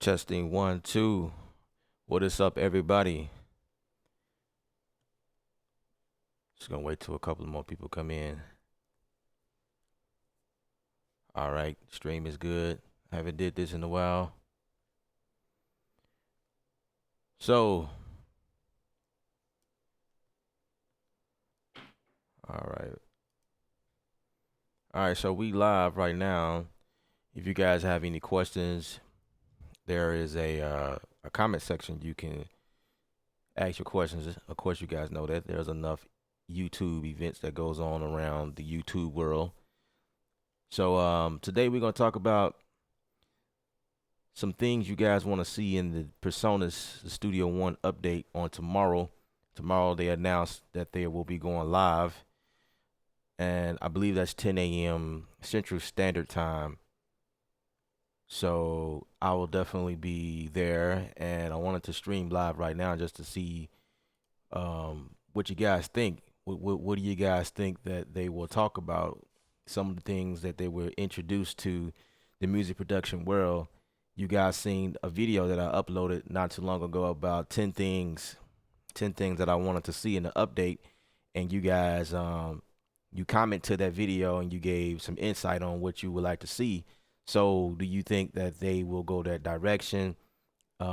Testing one, two. What is up, everybody? Just gonna wait till a couple more people come in. All right, stream is good. I haven't did this in a while. So, all right. All right, so we live right now. If you guys have any questions, there is a comment section you can ask your questions. Of course, you guys know that there's enough YouTube events that goes on around the YouTube world. So today we're gonna talk about some things you guys want to see in the Presonus Studio One update on tomorrow. Tomorrow they announced that they will be going live, and I believe that's 10 a.m. Central Standard Time. So I will definitely be there, and I wanted to stream live right now just to see what you guys think. What do you guys think that they will talk about? Some of the things that they were introduced to the music production world. You guys seen a video that I uploaded not too long ago about 10 things that I wanted to see in the update, and you guys you comment to that video and you gave some insight on what you would like to see. So do you think that they will go that direction? What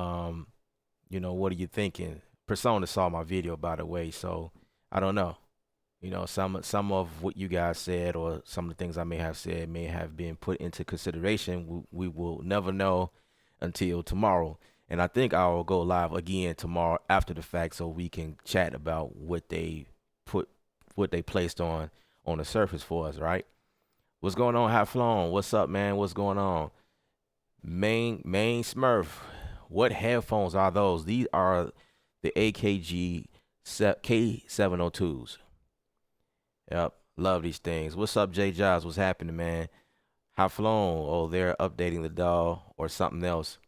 are you thinking? Persona saw my video, by the way, so I don't know. Some of what you guys said or some of the things I may have said may have been put into consideration. We will never know until tomorrow. And I think I will go live again tomorrow after the fact so we can chat about what they placed on the surface for us, right? What's going on, Hot Flown? What's up, man? What's going on? Main Smurf. What headphones are those? These are the AKG K702s. Yep, love these things. What's up, Jay Jobs? What's happening, man? How flown? Oh, they're updating the DAW or something else.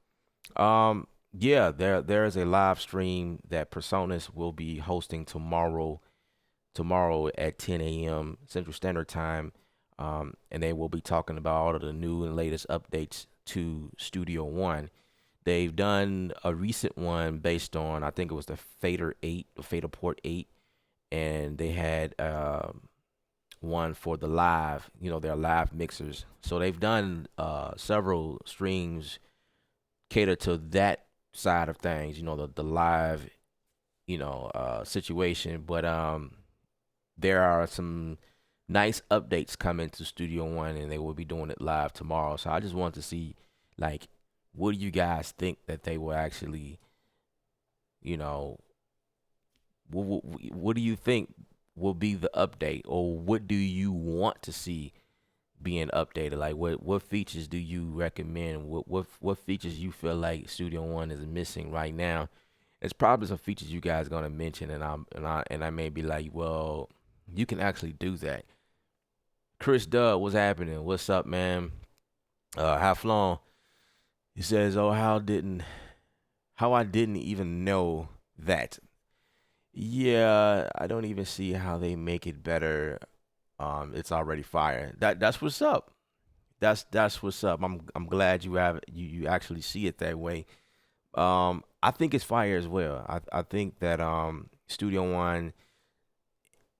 Yeah, there is a live stream that Presonus will be hosting tomorrow at 10 a.m. Central Standard Time. And they will be talking about all of the new and latest updates to Studio One. They've done a recent one based on, I think it was the Fader 8, the Fader Port 8, and they had one for the live, their live mixers. So they've done several streams cater to that side of things, the live, situation. But there are some nice updates coming to Studio One, and they will be doing it live tomorrow. So I just want to see, like, what do you guys think that they will actually, what do you think will be the update, or what do you want to see being updated? Like, what features do you recommend? What features you feel like Studio One is missing right now? It's probably some features you guys gonna mention, and I may be like, well, you can actually do that. Chris Dub, what's happening? What's up, man? How flown? He says, "Oh, how I didn't even know that." Yeah, I don't even see how they make it better. It's already fire. That's what's up. That's what's up. I'm glad you actually see it that way. I think it's fire as well. I think that Studio One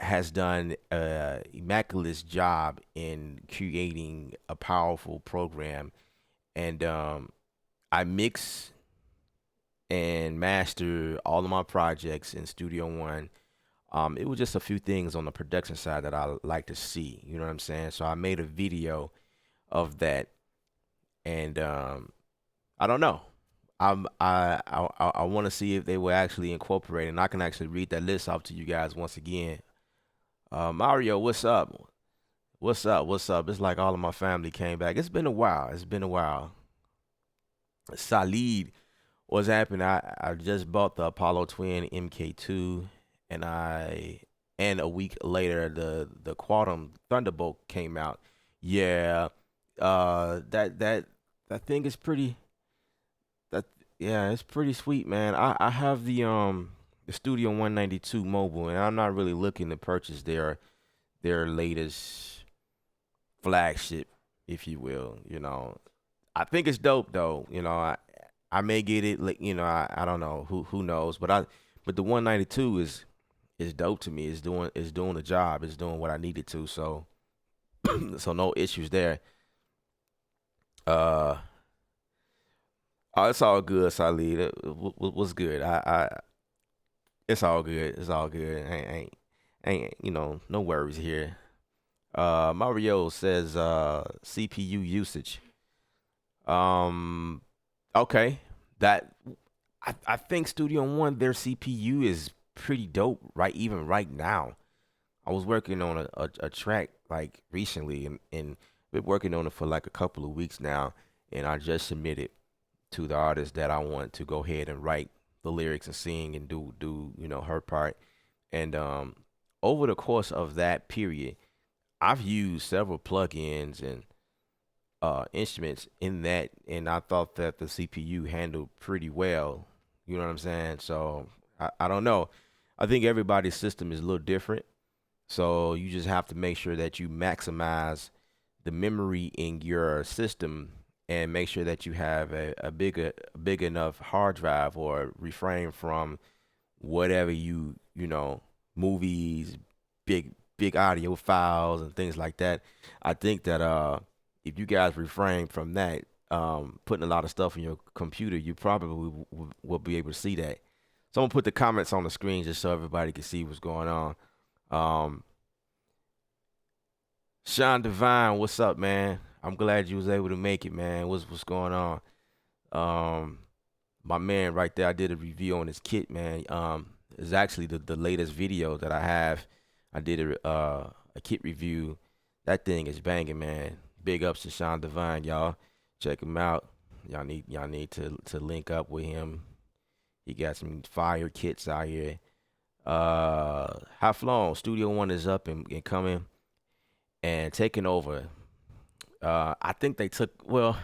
has done a immaculate job in creating a powerful program, and I mix and master all of my projects in Studio One. It was just a few things on the production side that I like to see. You know what I'm saying? So I made a video of that, and I don't know. I want to see if they will actually incorporate, and I can actually read that list off to you guys once again. Mario, what's up? What's up? What's up? It's like all of my family came back. It's been a while. It's been a while. Salid, what's happening? I just bought the Apollo Twin MK2, and a week later the Quantum Thunderbolt came out. Yeah, that thing is pretty. That yeah, it's pretty sweet, man. I have the Studio 192 mobile, and I'm not really looking to purchase their latest flagship, if you will. I think it's dope though. I may get it, like, I don't know, who knows, but the 192 is dope to me. It's doing the job. It's doing what I needed to. So so no issues there. Uh, oh, it's all good, Salid. What's good? It's all good. It's all good. Ain't no worries here. Mario says CPU usage. Um, okay, that I think Studio One, their CPU is pretty dope, right? Even right now, I was working on a track like recently, and been working on it for like a couple of weeks now, and I just submitted to the artist that I want to go ahead and write the lyrics and sing and do her part. And over the course of that period, I've used several plugins and instruments in that, and I thought that the CPU handled pretty well. You know what I'm saying? So I don't know. I think everybody's system is a little different. So you just have to make sure that you maximize the memory in your system and make sure that you have a big enough hard drive, or refrain from whatever movies, big audio files and things like that. I think that if you guys refrain from that, putting a lot of stuff in your computer, you probably will be able to see that. So I'm gonna put the comments on the screen just so everybody can see what's going on. Um, Sean Devine, what's up, man? I'm glad you was able to make it, man. What's going on? Um, my man right there, I did a review on his kit, man. It's actually the latest video that I have. I did a kit review. That thing is banging, man. Big ups to Sean Devine, y'all. Check him out. Y'all need to link up with him. He got some fire kits out here. How flown? Studio One is up and coming and taking over. I think they took, well,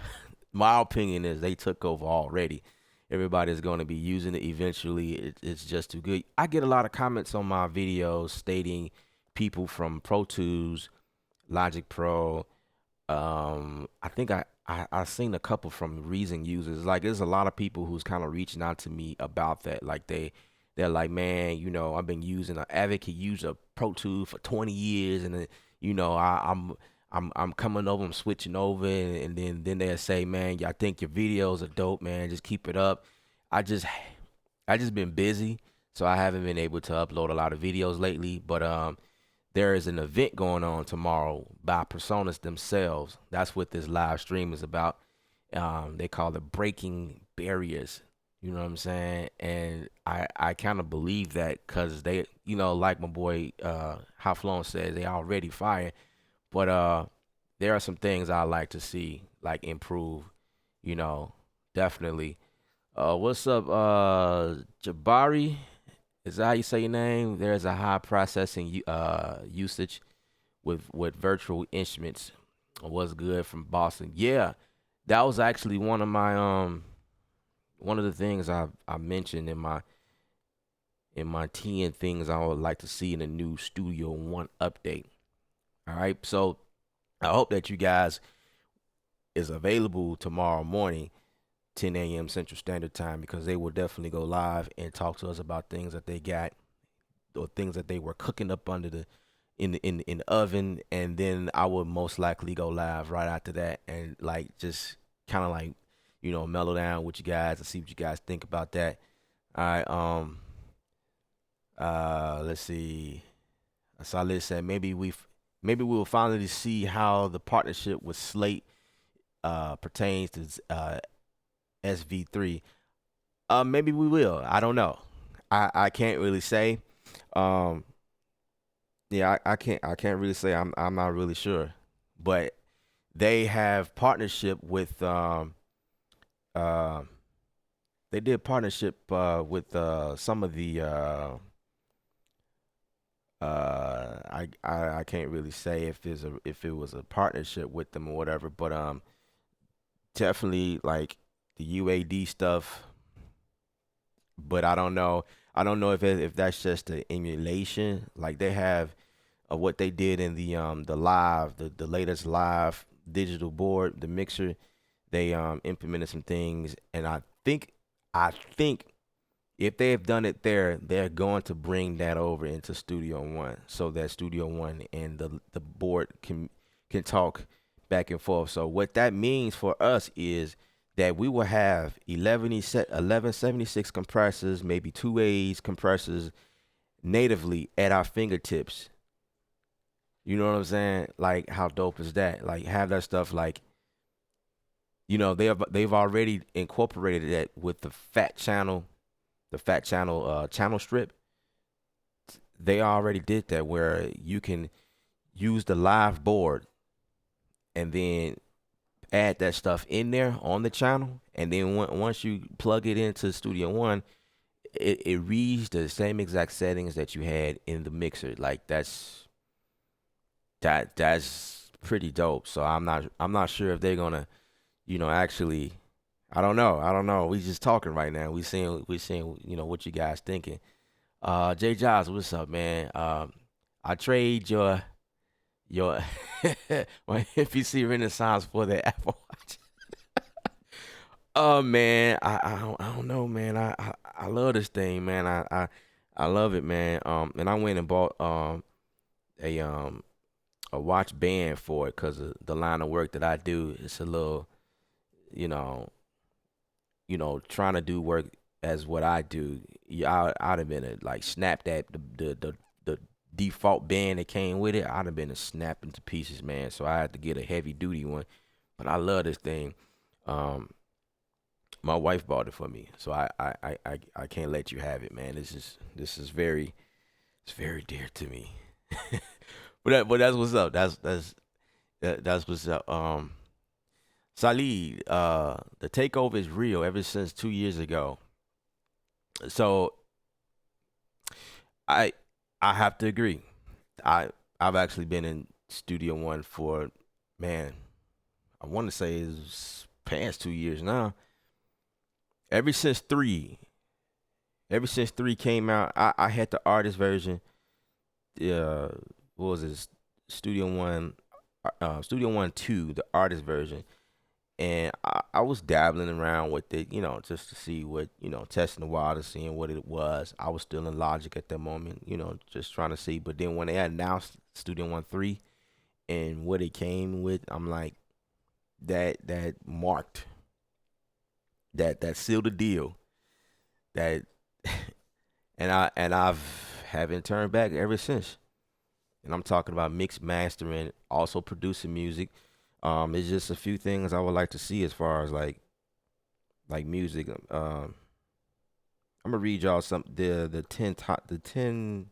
my opinion is they took over already. Everybody's going to be using it eventually. It's just too good. I get a lot of comments on my videos stating people from Pro Tools, Logic Pro. I think I seen a couple from Reason users. Like, there's a lot of people who's kind of reaching out to me about that. Like, they're like, man, I've been using an Advocate user Pro Tools for 20 years, and I'm coming over, I'm switching over, and then they'll say, man, I think your videos are dope, man. Just keep it up. I just been busy, so I haven't been able to upload a lot of videos lately. But there is an event going on tomorrow by Presonus themselves. That's what this live stream is about. They call it Breaking Barriers. You know what I'm saying? And I kind of believe that, because they, like my boy How Flown says, they already fire. But there are some things I like to see, like, improve, definitely. What's up, Jabari? Is that how you say your name? There's a high processing usage with virtual instruments. What's good from Boston? Yeah, that was actually one of the things I mentioned in my 10 things I would like to see in a new Studio One update. All right, so I hope that you guys is available tomorrow morning, 10 a.m. Central Standard Time, because they will definitely go live and talk to us about things that they got, or things that they were cooking up under the in the oven, and then I would most likely go live right after that, and like just kind of like mellow down with you guys and see what you guys think about that. All right, let's see. Salih said maybe we will finally see how the partnership with Slate pertains to SV3. Maybe we will. I don't know. I can't really say. Yeah, I can't really say. I'm not really sure. But they have partnership with uh they did partnership with some of the I can't really say if it was a partnership with them or whatever, but definitely like the UAD stuff. But I don't know. I don't know if that's just the emulation. Like, they have what they did in the live, the latest live digital board, the mixer. They implemented some things, and I think I think if they have done it there, they're going to bring that over into Studio One so that Studio One and the board can talk back and forth. So what that means for us is that we will have 1176 compressors, maybe 2A's compressors natively at our fingertips. You know what I'm saying? Like how dope is that? Like have that stuff like they've already incorporated that with the fat channel channel strip. They already did that where you can use the live board and then add that stuff in there on the channel, and then once you plug it into Studio One, it reads the same exact settings that you had in the mixer. Like that's pretty dope. So I'm not sure if they're gonna, actually. I don't know. We just talking right now. We seeing what you guys thinking. Jay Giles, what's up, man? I trade your my NPC Renaissance for the Apple Watch. Oh man, I don't know, man. I love this thing, man. I love it, man. And I went and bought a a watch band for it because of the line of work that I do. It's a little, you know, trying to do work as what I do. Yeah, I'd have been like snap that the default band that came with it. I'd have been a snap into pieces, man. So I had to get a heavy duty one. But I love this thing. Um, my wife bought it for me, so I can't let you have it, man. This is it's very dear to me. But that's what's up. That's what's up. Salid, the takeover is real ever since 2 years ago. So I I have to agree. I've actually been in Studio One for, man, I want to say it's past 2 years now. Ever since three, ever since three came out, I had the artist version. What was this? Studio One, Studio One Two, the artist version, and I was dabbling around with it, just to see what, testing the water, seeing what it was. I was still in Logic at that moment, just trying to see. But then when they announced Studio One Three and what it came with, I'm like, that marked that sealed the deal. That I've haven't turned back ever since. And I'm talking about mix mastering, also producing music. It's just a few things I would like to see as far as like music. I'm gonna read y'all some the 10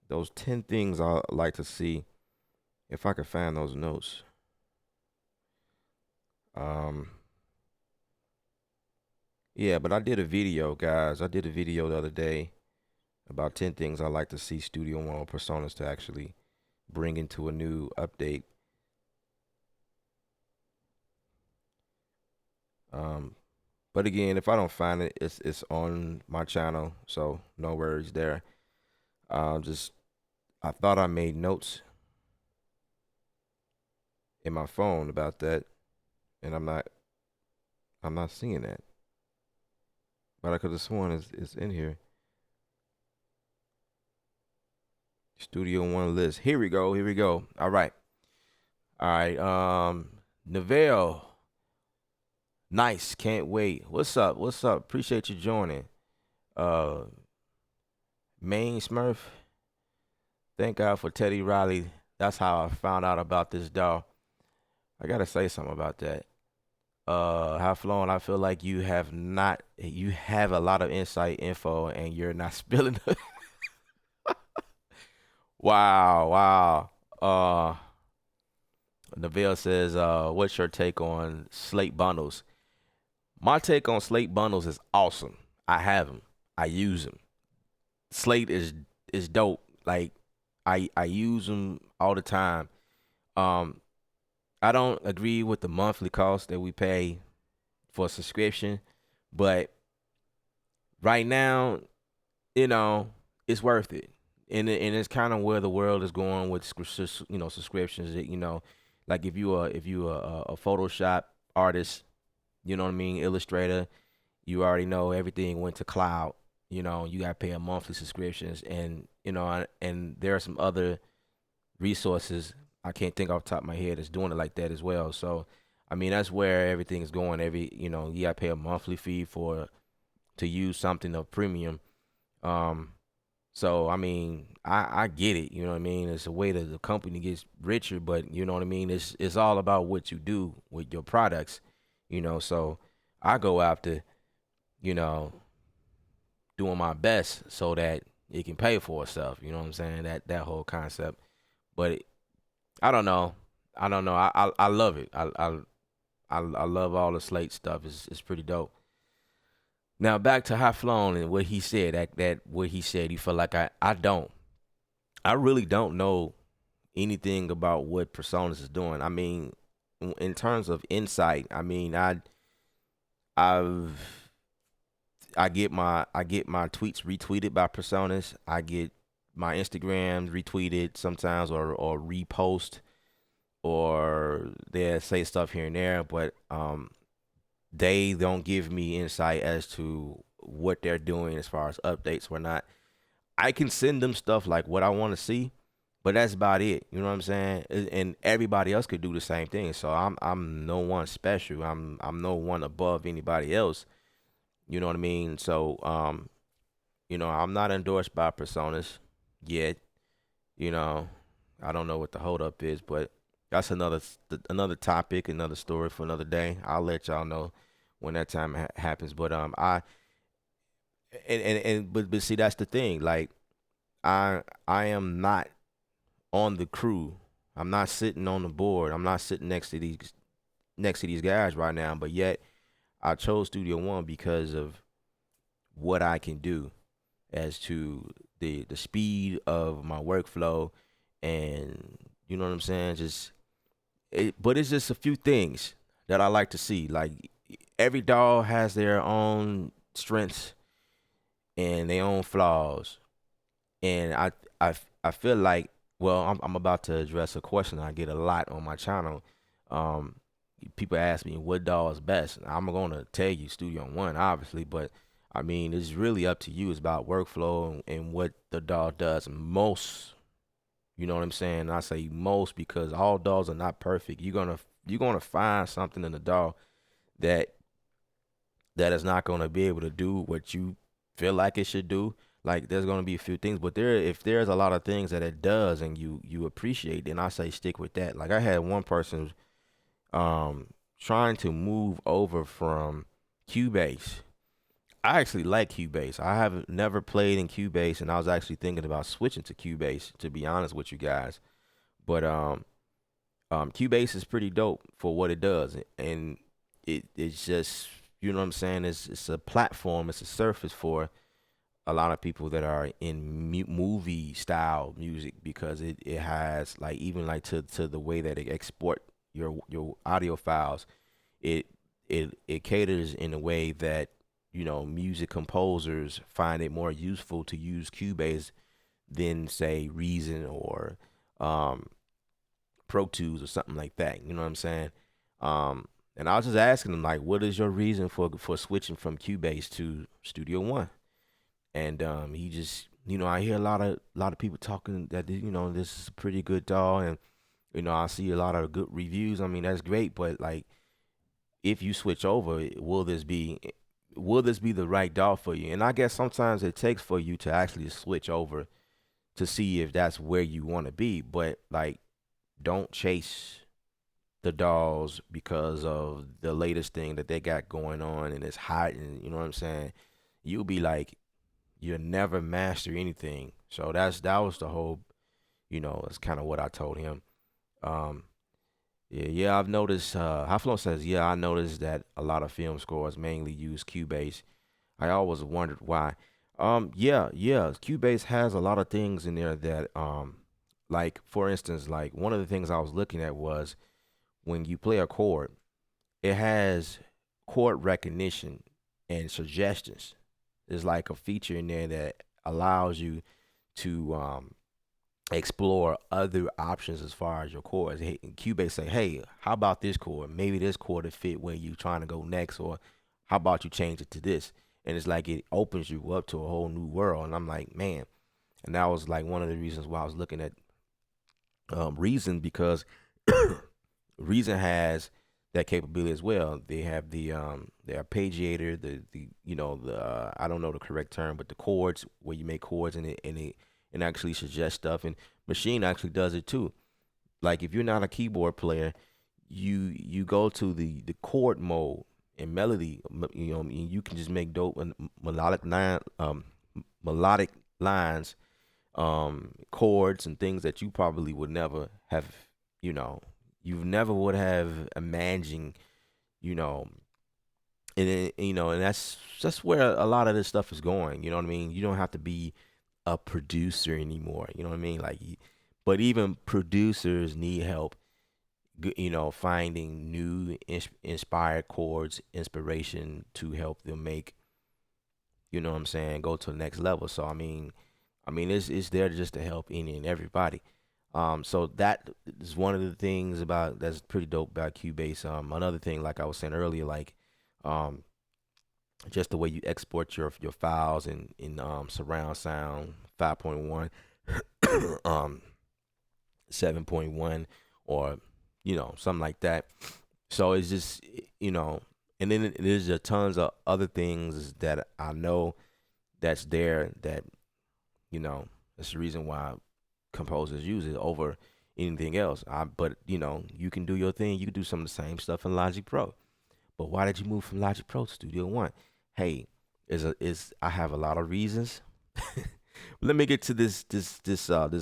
those 10 things I like to see if I could find those notes. Um, yeah, but I did a video, guys. I did a video the other day about 10 things I like to see Studio One or Presonus to actually bring into a new update. Um, but again, if I don't find it, it's on my channel, so no worries there. Just I thought I made notes in my phone about that, and I'm not seeing that. But I could have sworn it's in here. Studio One list. Here we go. Here we go. All right. All right. Navale Nice. Can't wait. What's up? What's up? Appreciate you joining. Uh, Main Smurf. Thank God for Teddy Riley. That's how I found out about this doll. I gotta say something about that. How flown? I feel like you have a lot of insight info and you're not spilling it. Wow, wow. Neville says, what's your take on slate bundles? My take on slate bundles is awesome. I have them. I use them. Slate is dope. Like I use them all the time. Um, I don't agree with the monthly cost that we pay for a subscription, but right now, you know, it's worth it. And it's kind of where the world is going with subscriptions. Like if you are a Photoshop artist, You know what I mean? Illustrator, you already know everything went to cloud. You know, you got to pay a monthly subscriptions, and and there are some other resources I can't think off the top of my head that's doing it like that as well. So, I mean, that's where everything is going. You got to pay a monthly fee for to use something of premium. Um, so I mean, I get it. You know what I mean? It's a way that the company gets richer, but you know what I mean. It's all about what you do with your products. So I go after you know doing my best so that it can pay for itself. You know what I'm saying? That whole concept. But I don't know. I don't know. I love it. I love all the Slate stuff. It's pretty dope. Now back to High Flown and what he said. That what he said. He felt like I don't. I really don't know anything about what Presonus is doing. I mean, in terms of insight, I mean, I've I get my tweets retweeted by Presonus. I get my Instagram retweeted sometimes or repost or they say stuff here and there, but they don't give me insight as to what they're doing as far as updates or not. I can send them stuff like what I want to see, but that's about it. You know what I'm saying? And everybody else could do the same thing. So I'm no one special. I'm no one above anybody else. You know what I mean? So I'm not endorsed by Presonus yet. You know, I don't know what the holdup is, but that's another topic, another story for another day. I'll let y'all know when that time happens. But I but see that's the thing. Like I am not on the crew. I'm not sitting on the board. I'm not sitting next to these guys right now. But yet I chose Studio One because of what I can do as to the speed of my workflow, and you know what I'm saying. But it's just a few things that I like to see. Like every dog has their own strengths and their own flaws, and I feel like I'm about to address a question I get a lot on my channel. Um, People ask me what dog is best. I'm gonna tell you Studio One, obviously, but I mean it's really up to you. It's about workflow and what the dog does most. You know what I'm saying? And I say most because all dogs are not perfect. You're gonna find something in the dog that that is not gonna be able to do what you feel like it should do. Like there's gonna be a few things, but if there's a lot of things that it does and you appreciate, then I say stick with that. Like I had one person um trying to move over from Cubase. I actually like Cubase. I have never played in Cubase, and I was actually thinking about switching to Cubase, to be honest with you guys. But Cubase is pretty dope for what it does, and it's just you know what I'm saying. It's a platform. It's a surface for a lot of people that are in movie style music because it has like even like to the way that it export your audio files. It it caters in a way that music composers find it more useful to use Cubase than say Reason or um Pro Tools or something like that. You know what I'm saying? And I was just asking him like, what is your reason for switching from Cubase to Studio One? And he just, I hear a lot of people talking that this is a pretty good DAW, and I see a lot of good reviews. I mean, that's great, but like, if you switch over, will this be the right DAW for you? And I guess sometimes it takes for you to actually switch over to see if that's where you want to be. But like, don't chase the dolls because of the latest thing that they got going on and it's hot and you know what I'm saying. You'll be like you'll never master anything. So that was the whole. That's kind of what I told him. Um, yeah, I've noticed. Haflon says, yeah, I noticed that a lot of film scores mainly use Cubase. I always wondered why. Yeah, Cubase has a lot of things in there that like for instance, like one of the things I was looking at was when you play a chord, it has chord recognition and suggestions. There's like a feature in there that allows you to explore other options as far as your chords. Hey, Cubase say, hey, how about this chord? Maybe this chord to fit where you're trying to go next, or how about you change it to this? And it's like it opens you up to a whole new world. And I'm like, man. And that was like one of the reasons why I was looking at Reason, because Reason has that capability as well. They have the arpeggiator, the I don't know the correct term, but the chords where you make chords and actually suggest stuff. And Machine actually does it too. Like if you're not a keyboard player, you go to the chord mode and melody, and you can just make dope and melodic lines, chords and things that you probably would never have, you know, you never would have imagined, you know, and that's where a lot of this stuff is going. You know what I mean? You don't have to be a producer anymore. You know what I mean? Like, but even producers need help, finding new inspired chords, inspiration to help them make, you know what I'm saying, go to the next level. So I mean, it's there just to help any and everybody. So that is one of the things about that's pretty dope about Cubase. Another thing, like I was saying earlier, like um, just the way you export your files in surround sound 5.1, um, 7.1, or something like that. So it's just and then there's a tons of other things that I know that's there that that's the reason why composers use it over anything else. But you can do your thing. You can do some of the same stuff in Logic Pro. But why did you move from Logic Pro to Studio One? Hey, is I have a lot of reasons. Let me get to this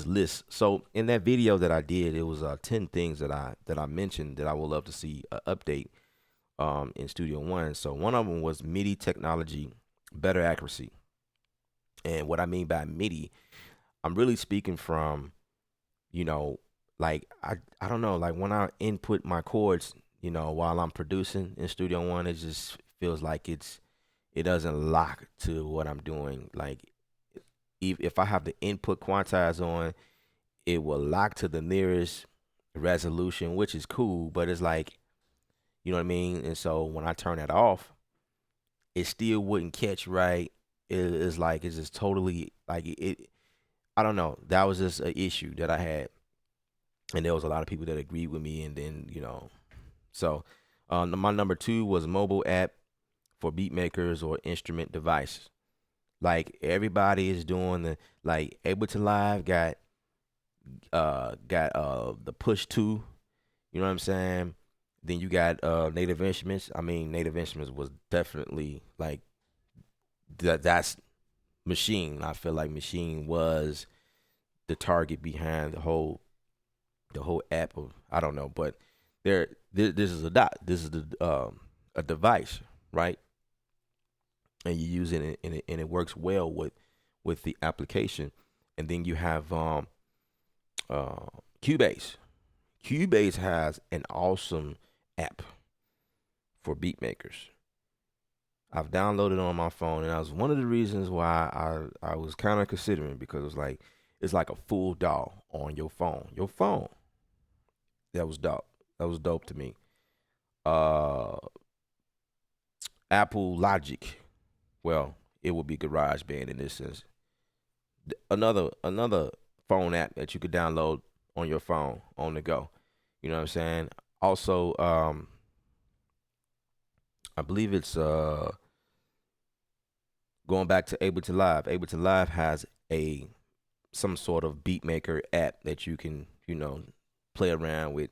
list. So in that video that I did, it was 10 things that I mentioned that I would love to see update in Studio One. So one of them was MIDI technology, better accuracy. And what I mean by MIDI, I'm really speaking from, like I don't know, like when I input my chords, while I'm producing in Studio One, it just feels like it doesn't lock to what I'm doing. Like if I have the input quantize on, it will lock to the nearest resolution, which is cool, but it's like, you know what I mean? And so when I turn that off, it still wouldn't catch right. It's like it's just totally like it. I don't know. That was just an issue that I had, and there was a lot of people that agreed with me. And then so my number two was mobile app for beat makers or instrument devices. Like everybody is doing like Ableton Live got the push two. You know what I'm saying? Then you got Native Instruments. I mean, Native Instruments was definitely like that's Machine. I feel like Machine was the target behind the whole app of, I don't know, but this is a dot. This is a device, right? And you use it and it works well with the application. And then you have Cubase. Cubase has an awesome app for beat makers. I've downloaded it on my phone, and that was one of the reasons why I was kind of considering, because it's like a full DAW on your phone. Your phone. That was dope. That was dope to me. Uh, Apple Logic. Well, it would be GarageBand in this sense. Another phone app that you could download on your phone on the go. You know what I'm saying? Also, I believe it's going back to Ableton Live. Ableton Live has some sort of beat maker app that you can play around with.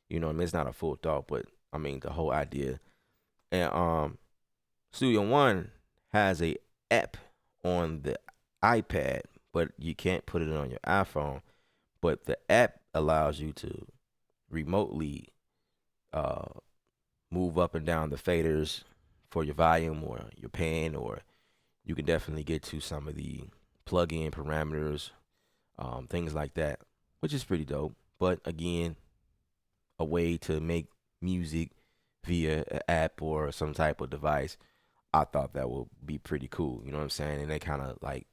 I mean, it's not a full thought, but I mean the whole idea. And Studio One has a app on the iPad, but you can't put it on your iPhone. But the app allows you to remotely uh, move up and down the faders for your volume or your pan, or you can definitely get to some of the plug-in parameters, things like that, which is pretty dope. But again, a way to make music via an app or some type of device, I thought that would be pretty cool. You know what I'm saying? And they kind of like,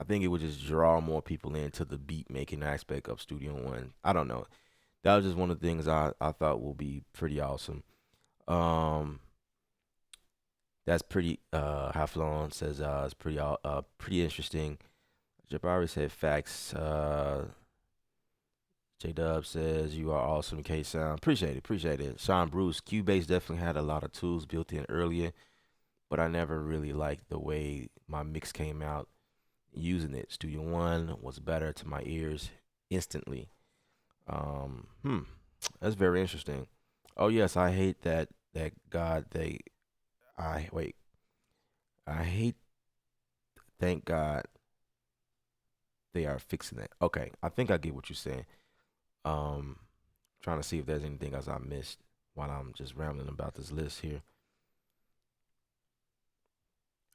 I think it would just draw more people into the beat making aspect of Studio One. I don't know. That was just one of the things I thought will be pretty awesome. Um, that's pretty. Haflon says it's pretty interesting. Jabari said facts. J Dub says you are awesome. K Sound, appreciate it, appreciate it. Sean Bruce, Cubase definitely had a lot of tools built in earlier, but I never really liked the way my mix came out using it. Studio One was better to my ears instantly. Um, hmm, that's very interesting. Oh yes, I hate that God they I wait. I hate thank God they are fixing it. Okay, I think I get what you're saying. Um, trying to see if there's anything else I missed while I'm just rambling about this list here.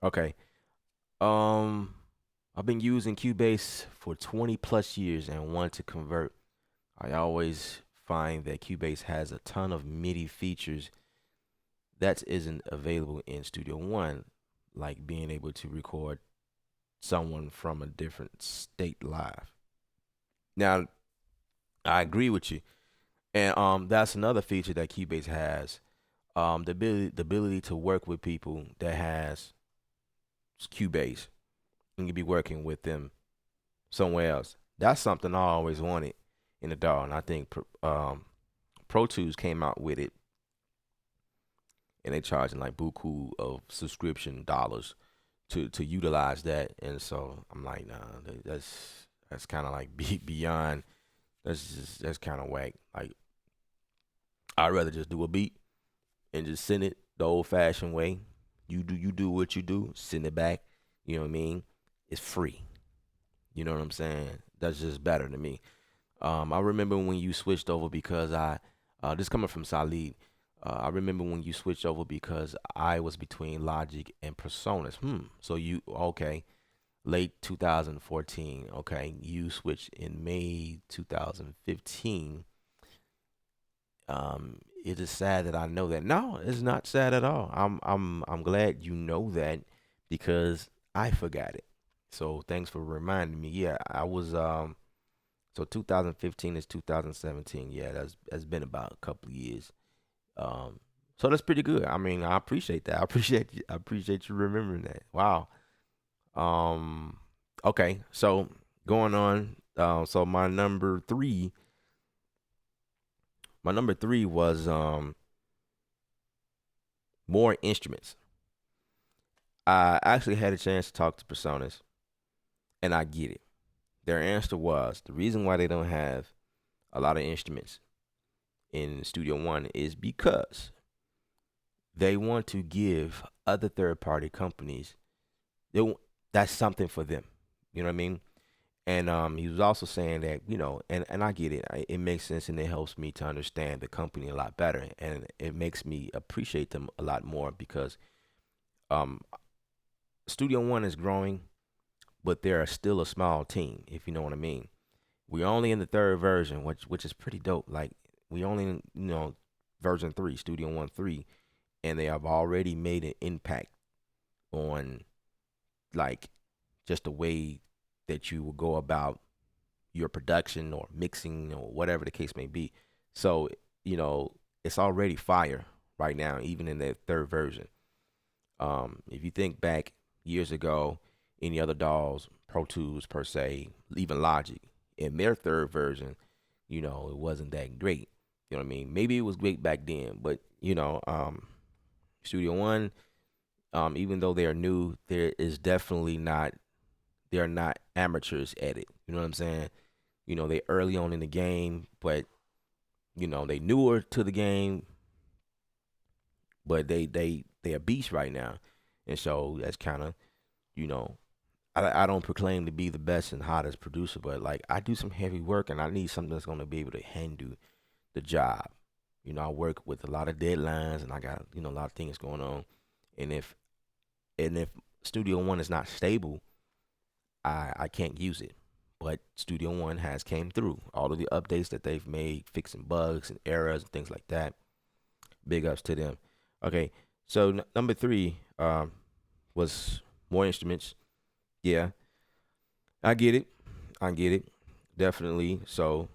Okay. Um, I've been using Cubase for 20 plus years and want to convert. I always find that Cubase has a ton of MIDI features that isn't available in Studio One, like being able to record someone from a different state live. Now, I agree with you, and that's another feature that Cubase has. The ability to work with people that has Cubase and you be working with them somewhere else. That's something I always wanted in the DAW, and I think Pro Tools came out with it, and they charging like buku of subscription dollars to utilize that. And so I'm like, nah, that's kind of like beyond. That's kind of whack. Like I'd rather just do a beat and just send it the old fashioned way. You do what you do, send it back. You know what I mean? It's free. You know what I'm saying? That's just better to me. I remember when you switched over because this coming from Salid. I remember when you switched over because I was between Logic and Presonus. So you okay? Late 2014. Okay, you switched in May 2015. It is sad that I know that. No, it's not sad at all. I'm glad you know that because I forgot it. So thanks for reminding me. Yeah, I was so 2015 is 2017. Yeah, that's been about a couple of years. Um, so that's pretty good. I mean, I appreciate that. I appreciate you remembering that. Wow. Um, okay. So going on. So my number three was more instruments. I actually had a chance to talk to Personas, and I get it. Their answer was the reason why they don't have a lot of instruments in Studio One is because they want to give other third party companies that's something for them. You know what I mean? And he was also saying that and I get it. It makes sense and it helps me to understand the company a lot better, and it makes me appreciate them a lot more because um, Studio One is growing, but they're still a small team, if you know what I mean. We're only in the third version, which is pretty dope. Like we only version 3, Studio One 3, and they have already made an impact on like just the way that you will go about your production or mixing or whatever the case may be. So, it's already fire right now, even in that third version. If you think back years ago, any other dolls, Pro Tools per se, even Logic, in their third version, it wasn't that great. You know what I mean? Maybe it was great back then, but Studio One, even though they are new, there is definitely not they're not amateurs at it. You know what I'm saying? They early on in the game, but they newer to the game, but they are beasts right now, and so that's kind of you know I don't proclaim to be the best and hottest producer, but like I do some heavy work and I need something that's gonna be able to handle the job. I work with a lot of deadlines and I got a lot of things going on, and if Studio One is not stable, I can't use it. But Studio One has came through all of the updates that they've made, fixing bugs and errors and things like that. Big ups to them. Okay, so number three was more instruments. Yeah, I get it. I get it. Definitely. So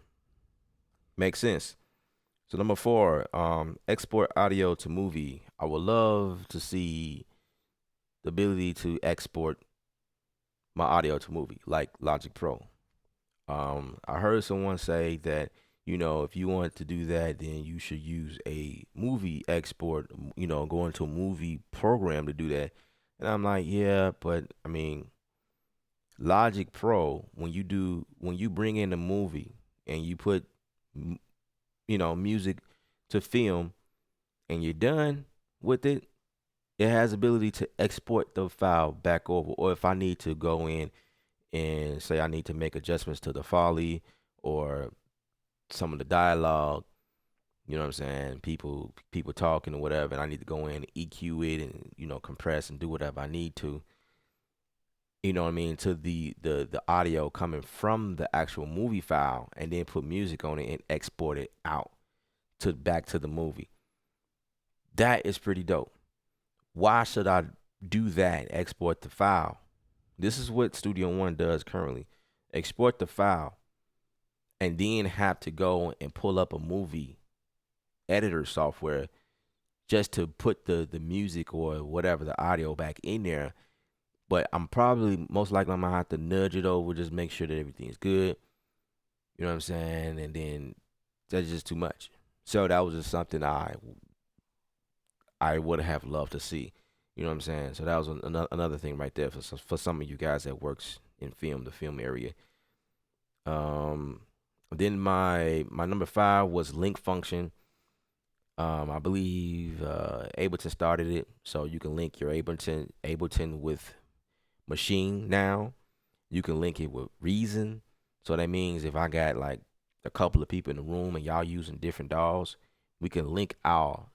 makes sense. So number four, export audio to movie. I would love to see the ability to export my audio to movie, like Logic Pro. I heard someone say that, if you want to do that, then you should use a movie export, go into a movie program to do that. And I'm like, yeah, but I mean, Logic Pro, when you bring in a movie and you put, music to film and you're done with it, it has ability to export the file back over. Or if I need to go in and say I need to make adjustments to the foley or some of the dialogue, you know what I'm saying? People talking or whatever, and I need to go in and EQ it and compress and do whatever I need to. You know what I mean? To the audio coming from the actual movie file, and then put music on it and export it out to back to the movie. That is pretty dope. Why should I do that? Export the file. This is what Studio One does currently. Export the file and then have to go and pull up a movie editor software just to put the music or whatever, the audio back in there. But I'm probably, most likely, I'm going to have to nudge it over, just make sure that everything's good. You know what I'm saying? And then that's just too much. So that was just something I would have loved to see. You know what I'm saying? So that was another thing right there for some of you guys that works in the film area. Then my number five was link function. I believe Ableton started it, so you can link your Ableton with Machine now. You can link it with Reason. So that means if I got like a couple of people in the room and y'all using different DAWs, we can link all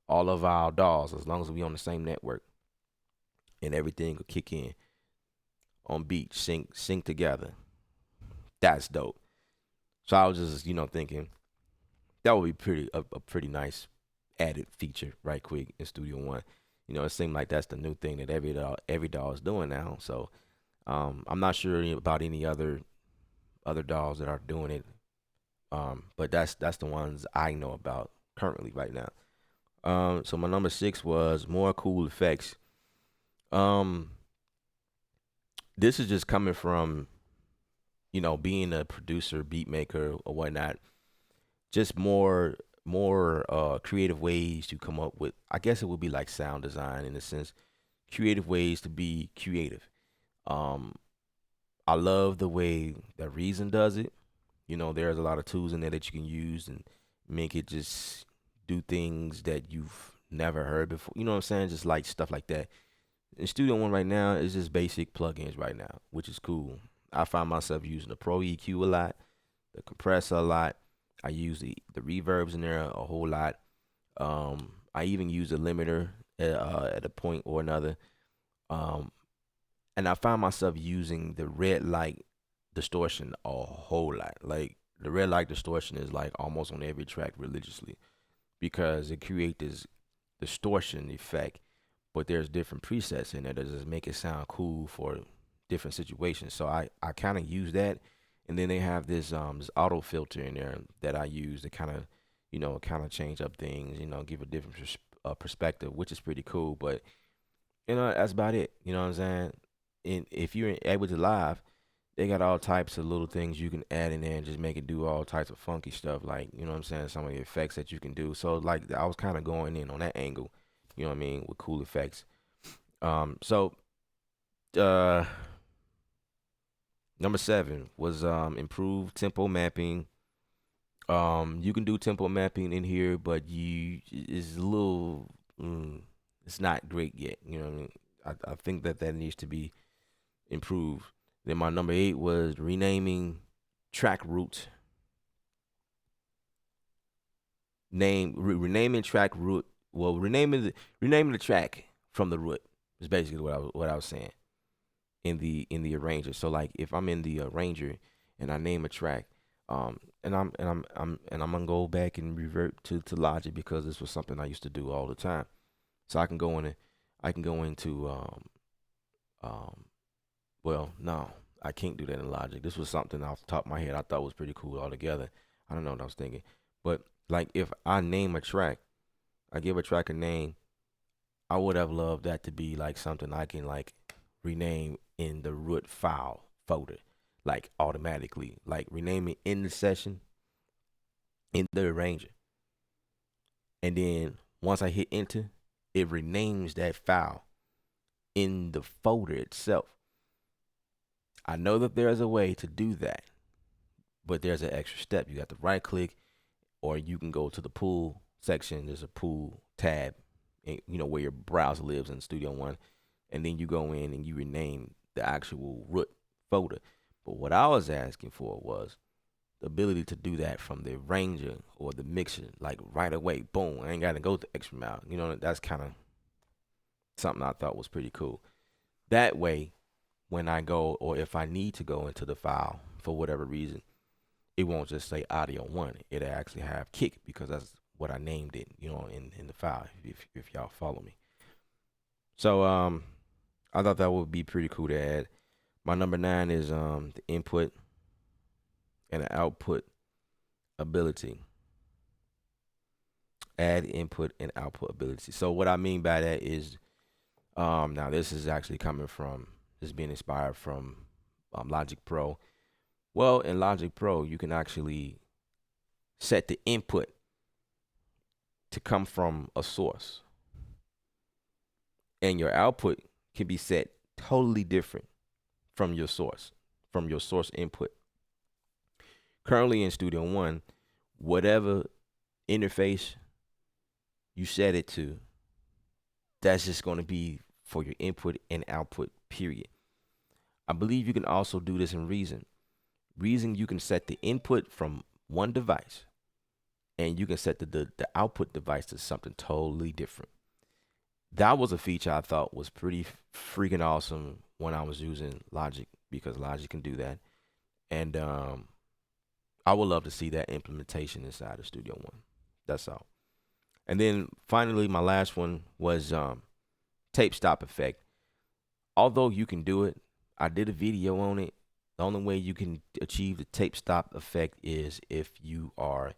of our DAWs as long as we on the same network, and everything will kick in on beat, sync together. That's dope. So I was just thinking that would be a pretty nice added feature right quick in Studio One. It seemed like that's the new thing that every DAW is doing now. So I'm not sure about any other DAWs that are doing it. But that's the ones I know about currently right now. So my number six was more cool effects. This is just coming from being a producer, beat maker, or whatnot. Just more creative ways to come up with. I guess it would be like sound design in a sense. Creative ways to be creative. I love the way that Reason does it. There's a lot of tools in there that you can use and make it just do things that you've never heard before. You know what I'm saying? Just like stuff like that. In Studio One right now is just basic plugins right now, which is cool. I find myself using the Pro EQ a lot, the compressor a lot. I use the reverbs in there a whole lot. I even use a limiter at a point or another. And I find myself using the red light distortion a whole lot. Like the red light distortion is like almost on every track religiously, because it creates this distortion effect, but there's different presets in there that just make it sound cool for different situations. So I kind of use that, and then they have this auto filter in there that I use to kind of change up things, give a different perspective, which is pretty cool. But that's about it. You know what I'm saying? And if you're able to live, they got all types of little things you can add in there and just make it do all types of funky stuff. Like, you know what I'm saying? Some of the effects that you can do. So like I was kind of going in on that angle, you know what I mean, with cool effects. So number 7 was improved tempo mapping. You can do tempo mapping in here, but it's a little it's not great yet. You know what I mean? I think that needs to be improved. Then my number 8 was renaming track root. Renaming track root. Well, renaming the track from the root is basically what I was saying in the arranger. So like if I'm in the arranger and I name a track, and I'm gonna go back and revert to Logic, because this was something I used to do all the time. So I can go into well, no, I can't do that in Logic. This was something off the top of my head I thought was pretty cool altogether. I don't know what I was thinking. But like if I name a track, I give a track a name, I would have loved that to be like something I can like rename in the root file folder, like automatically. Like rename it in the session in the arranger. And then once I hit enter, it renames that file in the folder itself. I know that there's a way to do that, but there's an extra step. You got to right click, or you can go to the pool section. There's a pool tab, where your browser lives in Studio One, and then you go in and you rename the actual root folder. But what I was asking for was the ability to do that from the arranger or the mixer, like right away. Boom! I ain't got to go the extra mile. That's kind of something I thought was pretty cool. That way, when I go, or if I need to go into the file for whatever reason, it won't just say audio one. It'll actually have kick, because that's what I named it, in the file, if y'all follow me. So I thought that would be pretty cool to add. My number 9 is the input and the output ability. Add input and output ability. So what I mean by that is, now this is actually being inspired from Logic Pro. Well, in Logic Pro, you can actually set the input to come from a source, and your output can be set totally different from your source input. Currently in Studio One, whatever interface you set it to, that's just going to be for your input and output, period. I believe you can also do this in Reason. Reason, you can set the input from one device, and you can set the output device to something totally different. That was a feature I thought was pretty freaking awesome when I was using Logic, because Logic can do that. And I would love to see that implementation inside of Studio One. That's all. And then finally, my last one was tape stop effect. Although you can do it, I did a video on it. The only way you can achieve the tape stop effect is if you are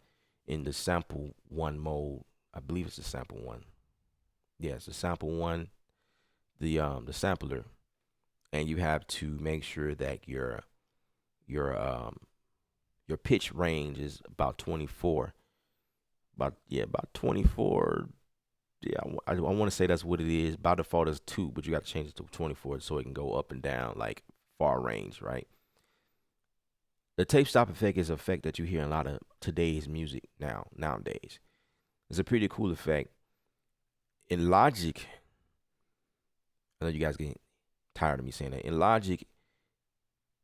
in the sample one mode. I believe it's the sample one. Yeah, it's the sample one, the sampler, and you have to make sure that your pitch range is about 24. About 24. Yeah, I want to say that's what it is. By default, it's 2, but you got to change it to 24 so it can go up and down, like far range, right? The tape stop effect is an effect that you hear in a lot of today's music nowadays. It's a pretty cool effect. In Logic, I know you guys getting tired of me saying that. In Logic,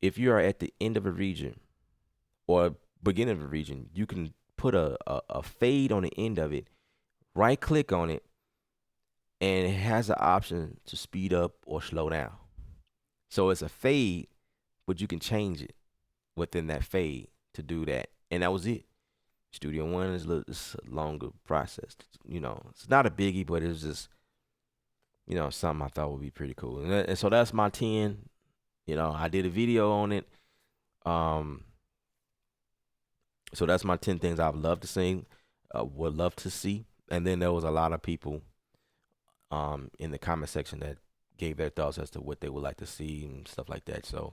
if you are at the end of a region or beginning of a region, you can put a fade on the end of it, right click on it, and it has the option to speed up or slow down. So it's a fade, but you can change it within that fade to do that. And that was it. Studio One is it's a longer process. It's not a biggie, but it's just, something I thought would be pretty cool. And so that's my 10. I did a video on it. So that's my 10 things I'd love to sing, would love to see. And then there was a lot of people in the comment section that gave their thoughts as to what they would like to see and stuff like that. So,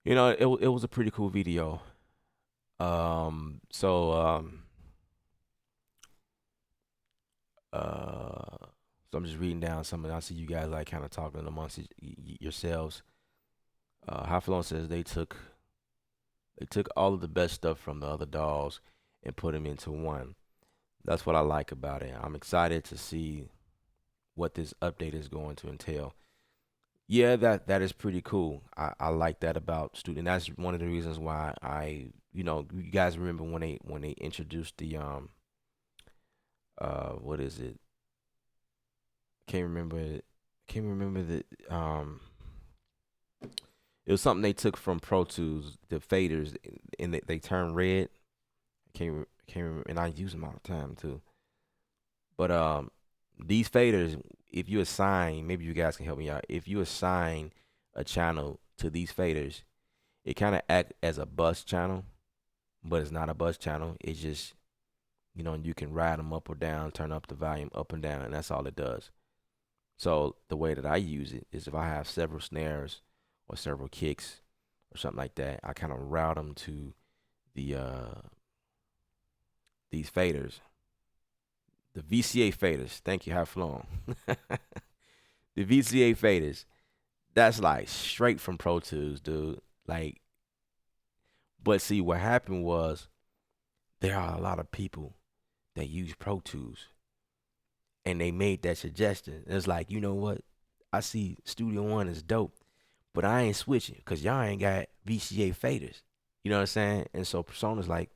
it was a pretty cool video. So I'm just reading down some of it. I see you guys like kind of talking amongst yourselves. Hafalon says they took all of the best stuff from the other dolls and put them into one. That's what I like about it. I'm excited to see what this update is going to entail. Yeah, that is pretty cool. I like that about Student. That's one of the reasons why you guys remember when they introduced the what is it? Can't remember the it was something they took from Pro Tools, the faders, and they turn red. Can't remember, and I use them all the time too. But these faders, if you assign, maybe you guys can help me out. If you assign a channel to these faders, it kind of act as a bus channel, but it's not a bus channel. It's just, you can ride them up or down, turn up the volume up and down, and that's all it does. So the way that I use it is if I have several snares or several kicks or something like that, I kind of route them to the these faders, the VCA faders. Thank you, have flown. The VCA faders. That's like straight from Pro Tools, dude. Like, but see, what happened was there are a lot of people that use Pro Tools, and they made that suggestion. It's like, you know what? I see Studio One is dope, but I ain't switching because y'all ain't got VCA faders. You know what I'm saying? And so Presonus like,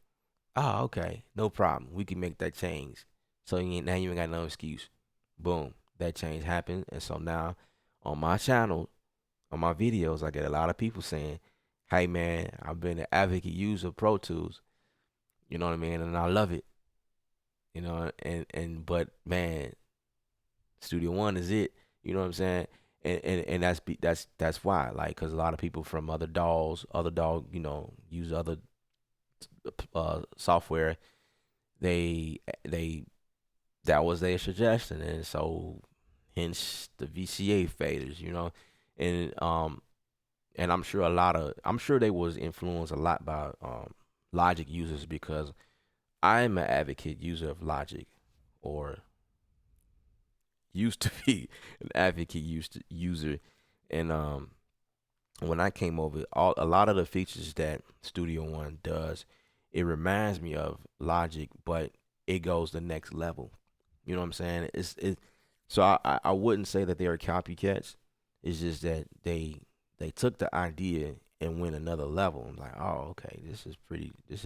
oh, okay, no problem. We can make that change. So now you ain't got no excuse. Boom, that change happened, and so now on my channel, on my videos, I get a lot of people saying, "Hey man, I've been an advocate user of Pro Tools. You know what I mean, and I love it. But man, Studio One is it. You know what I'm saying? And that's why, like, because a lot of people from other DAWs, use other software. They that was their suggestion, and so hence the VCA faders. And I'm sure they was influenced a lot by Logic users because I'm an advocate user of Logic, or used to be an advocate user, and when I came over, a lot of the features that Studio One does, it reminds me of Logic, but it goes the next level. You know what I'm saying? So I wouldn't say that they are copycats. It's just that they took the idea and went another level. I'm like, oh, okay, this is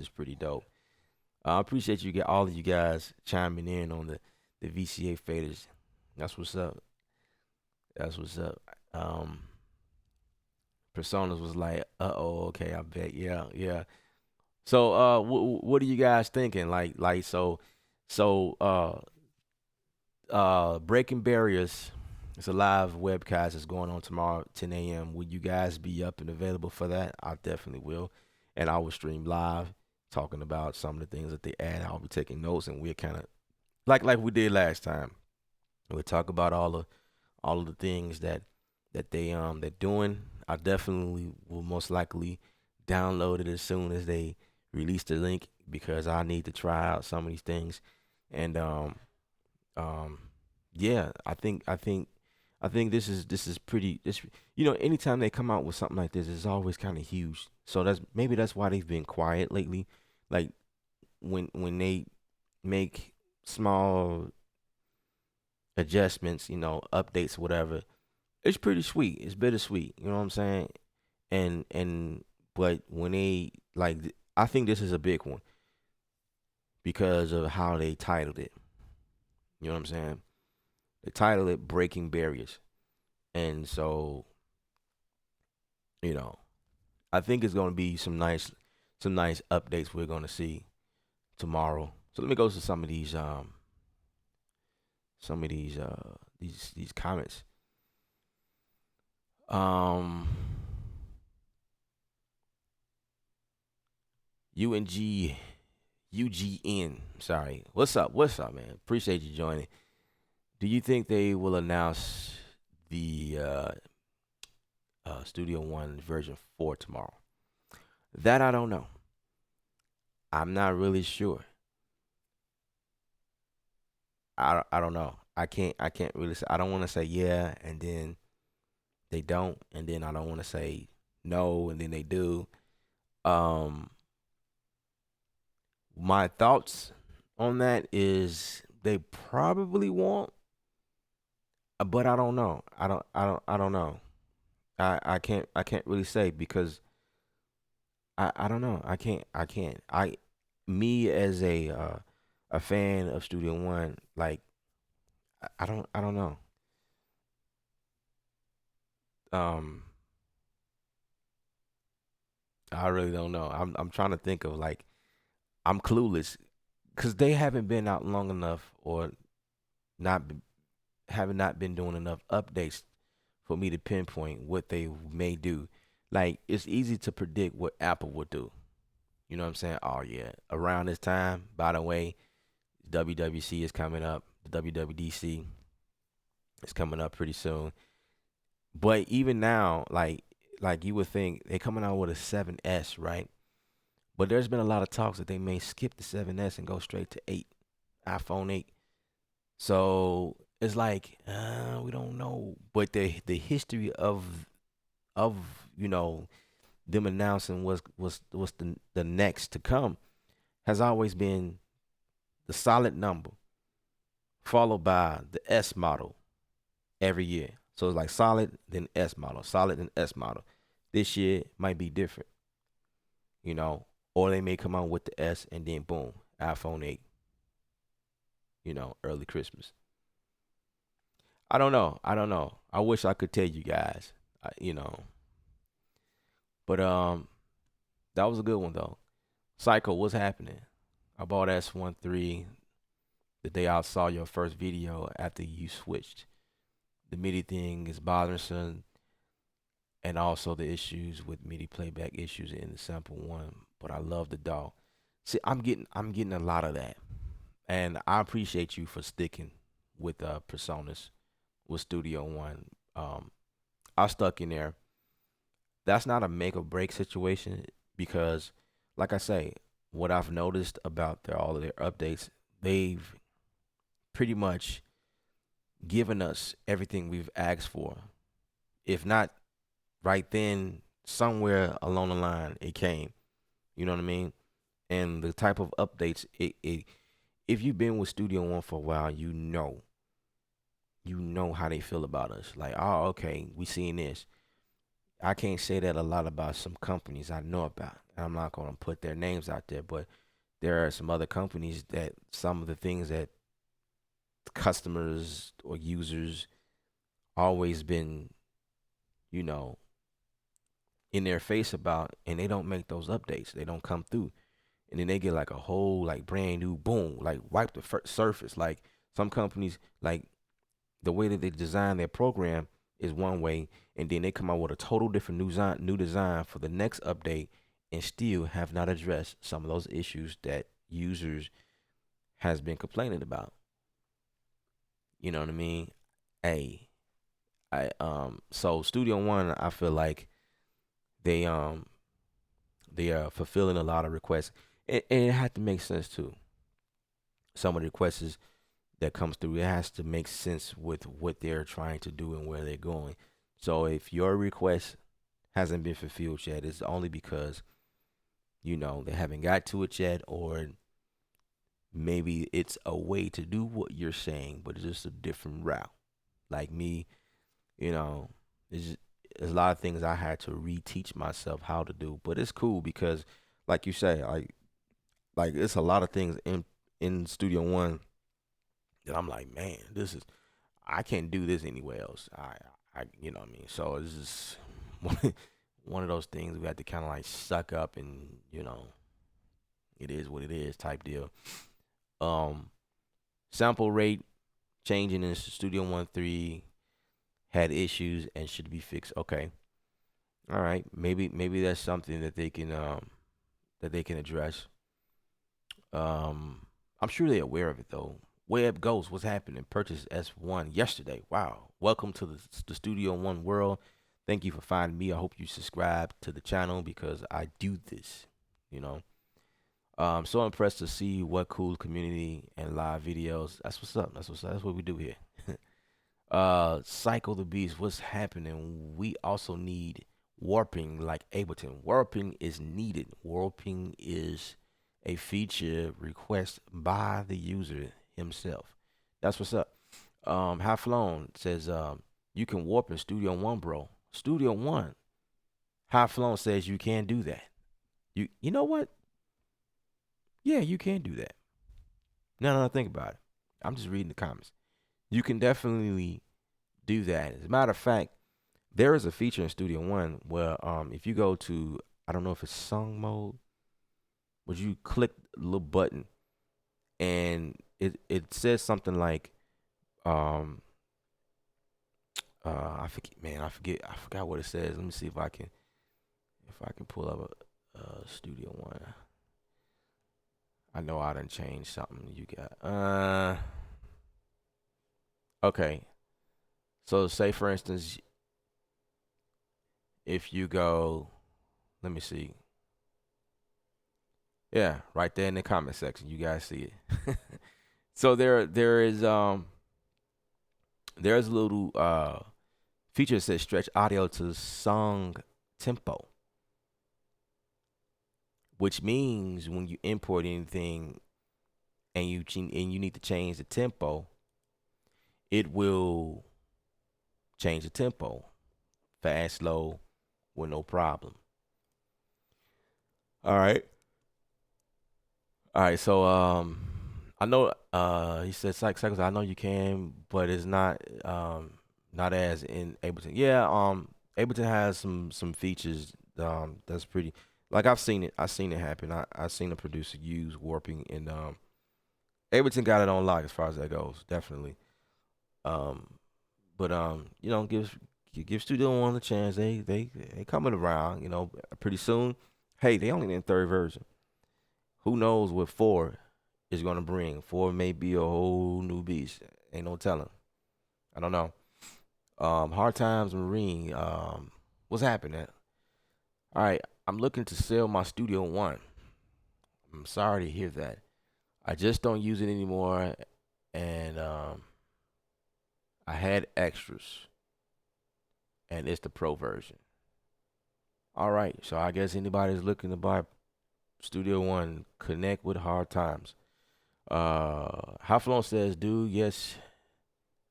pretty dope. I appreciate you get all of you guys chiming in on the VCA faders. That's what's up. That's what's up. Personas was like, oh, okay, I bet, yeah, yeah. So, what are you guys thinking? Breaking Barriers. It's a live webcast that's going on tomorrow, 10 a.m. Will you guys be up and available for that? I definitely will, and I will stream live, talking about some of the things that they add. I'll be taking notes, and we're kind of like we did last time. We'll talk about all of the things that they're doing. I definitely will most likely download it as soon as they release the link because I need to try out some of these things. And um yeah, I think this is pretty this anytime they come out with something like this, it's always kind of huge. So that's why they've been quiet lately. Like when they make small adjustments, updates, whatever, it's pretty sweet. It's bittersweet. You know what I'm saying? And but when they I think this is a big one because of how they titled it. You know what I'm saying? They titled it "Breaking Barriers," and so I think it's gonna be some nice updates we're gonna see tomorrow. So let me go to some of these comments. Um, UNG UGN. Sorry. What's up? What's up, man? Appreciate you joining. Do you think they will announce the Studio One version 4 tomorrow? That I don't know. I'm not really sure. I don't know. I can't really say. I don't want to say yeah and then they don't, and then I don't want to say no and then they do. Um, my thoughts on that is they probably won't, but I don't know. I don't know. I can't really say because I don't know. I me as a fan of Studio One, like I don't know. Um, I really don't know. I'm trying to think of like I'm clueless because they haven't been out long enough or not be, having not been doing enough updates for me to pinpoint what they may do. like it's easy to predict what Apple would do. You know what I'm saying? Oh yeah, around this time, by the way, WWC is coming up. The WWDC is coming up pretty soon. But even now, like you would think they're coming out with a 7S, right? But there's been a lot of talks that they may skip the 7S and go straight to 8, iPhone 8. So it's like we don't know, but the history of you know them announcing what's the next to come has always been the solid number followed by the S model every year. So it's like solid then S model, solid then S model. This year might be different, you know, or they may come out with the S and then boom, iPhone 8, early Christmas. I don't know. I don't know. I wish I could tell you guys, you know, but that was a good one though. Psycho, what's happening? I bought S13 the day I saw your first video after you switched. The MIDI thing is bothersome, and also the issues with MIDI playback issues in the sample one. But I love the DAW. See, I'm getting a lot of that, and I appreciate you for sticking with Presonus with Studio One. I stuck in there. That's not a make or break situation because, like I say, what I've noticed about all of their updates, they've pretty much given us everything we've asked for. If not right then, somewhere along the line, it came. You know what I mean? And the type of updates, if you've been with Studio One for a while, you know how they feel about us. Like, oh, okay, we seeing this. I can't say that a lot about some companies I know about. I'm not gonna put their names out there, but there are some other companies that some of the things that customers or users always been, you know, in their face about, and they don't make those updates. They don't come through, and then they get like a whole like brand new boom, like wipe the surface. Like some companies, like the way that they design their program is one way, and then they come out with a total different new design for the next update, and still have not addressed some of those issues that users has been complaining about. You know what I mean? Hey, so Studio One, I feel like they um they are fulfilling a lot of requests, and it had to make sense too. Some of the requests that comes through, it has to make sense with what they're trying to do and where they're going. So if your request hasn't been fulfilled yet, it's only because they haven't got to it yet, or maybe it's a way to do what you're saying, but it's just a different route. Like me, you know, it's just, there's a lot of things I had to reteach myself how to do, but it's cool because, like you say, like it's a lot of things in Studio One that I'm like, man, this is I can't do this anywhere else. You know what I mean. So it's just one of those things we have to kind of like suck up and it is what it is type deal. Um, Sample rate changing in Studio One 3 had issues and should be fixed. Okay, all right, maybe that's something that they can address. Um, I'm sure they're aware of it though. Web Ghost, what's happening? Purchased S1 yesterday. Wow. Welcome to the Studio One world. Thank you for finding me. I hope you subscribe to the channel because I do this, you know. So impressed to see what cool community and live videos. That's what's up. That's what's up. That's what we do here. Psycho the Beast, what's happening? We also need warping like Ableton. Warping is needed. Warping is a feature request by the user himself. That's what's up. High Flown says, you can warp in Studio One, bro. Studio One. High Flown says you can do that. You know what? Yeah, you can do that. Now that I think about it. I'm just reading the comments. You can definitely do that. As a matter of fact, there is a feature in Studio One where if you go to, I don't know if it's song mode, but you click the little button and it says something like um I forget, man, I forgot what it says. Let me see if I can If I can pull up a Studio One, I know I done changed something. You got okay. So say for instance, if you go, let me see. Yeah, right there in the comment section, you guys see it. So there's a little feature that says stretch audio to song tempo, which means when you import anything and you need to change the tempo, it will change the tempo, fast, slow, with no problem. All right. All right, so I know he said cycles. I know you can, but it's not as in Ableton. Yeah, Ableton has some features that's pretty, like I've seen it happen. I've seen a producer use warping, and Ableton got it on lock as far as that goes, definitely. Um but you know, give Studio One a chance. They coming around, you know, pretty soon. Hey, they only in third version. Who knows what four is gonna bring? Four may be a whole new beast. Ain't no telling. I don't know. Hard Times Marine. What's happening? All right, I'm looking to sell my Studio One. I'm sorry to hear that. I just don't use it anymore, and I had extras, and it's the pro version. All right, so I guess anybody's looking to buy Studio One, connect with Hard Times. Haflon says, dude, yes,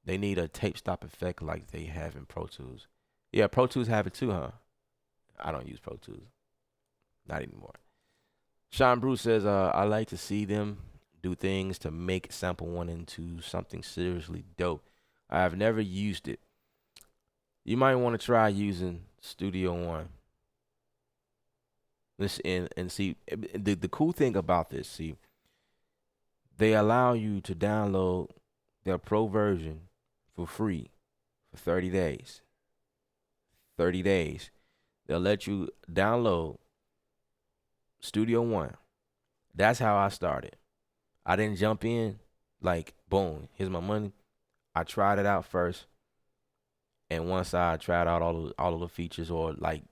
they need a tape stop effect like they have in Pro Tools. Yeah, Pro Tools have it too, huh? I don't use Pro Tools. Not anymore. Sean Bruce says, I like to see them do things to make Sample One into something seriously dope. I've never used it. You might want to try using Studio One. Listen and see the cool thing about this, see, they allow you to download their pro version for free for 30 days. 30 days. They'll let you download Studio One. That's how I started. I didn't jump in like, boom, here's my money. I tried it out first. And once I tried out all of the features, or like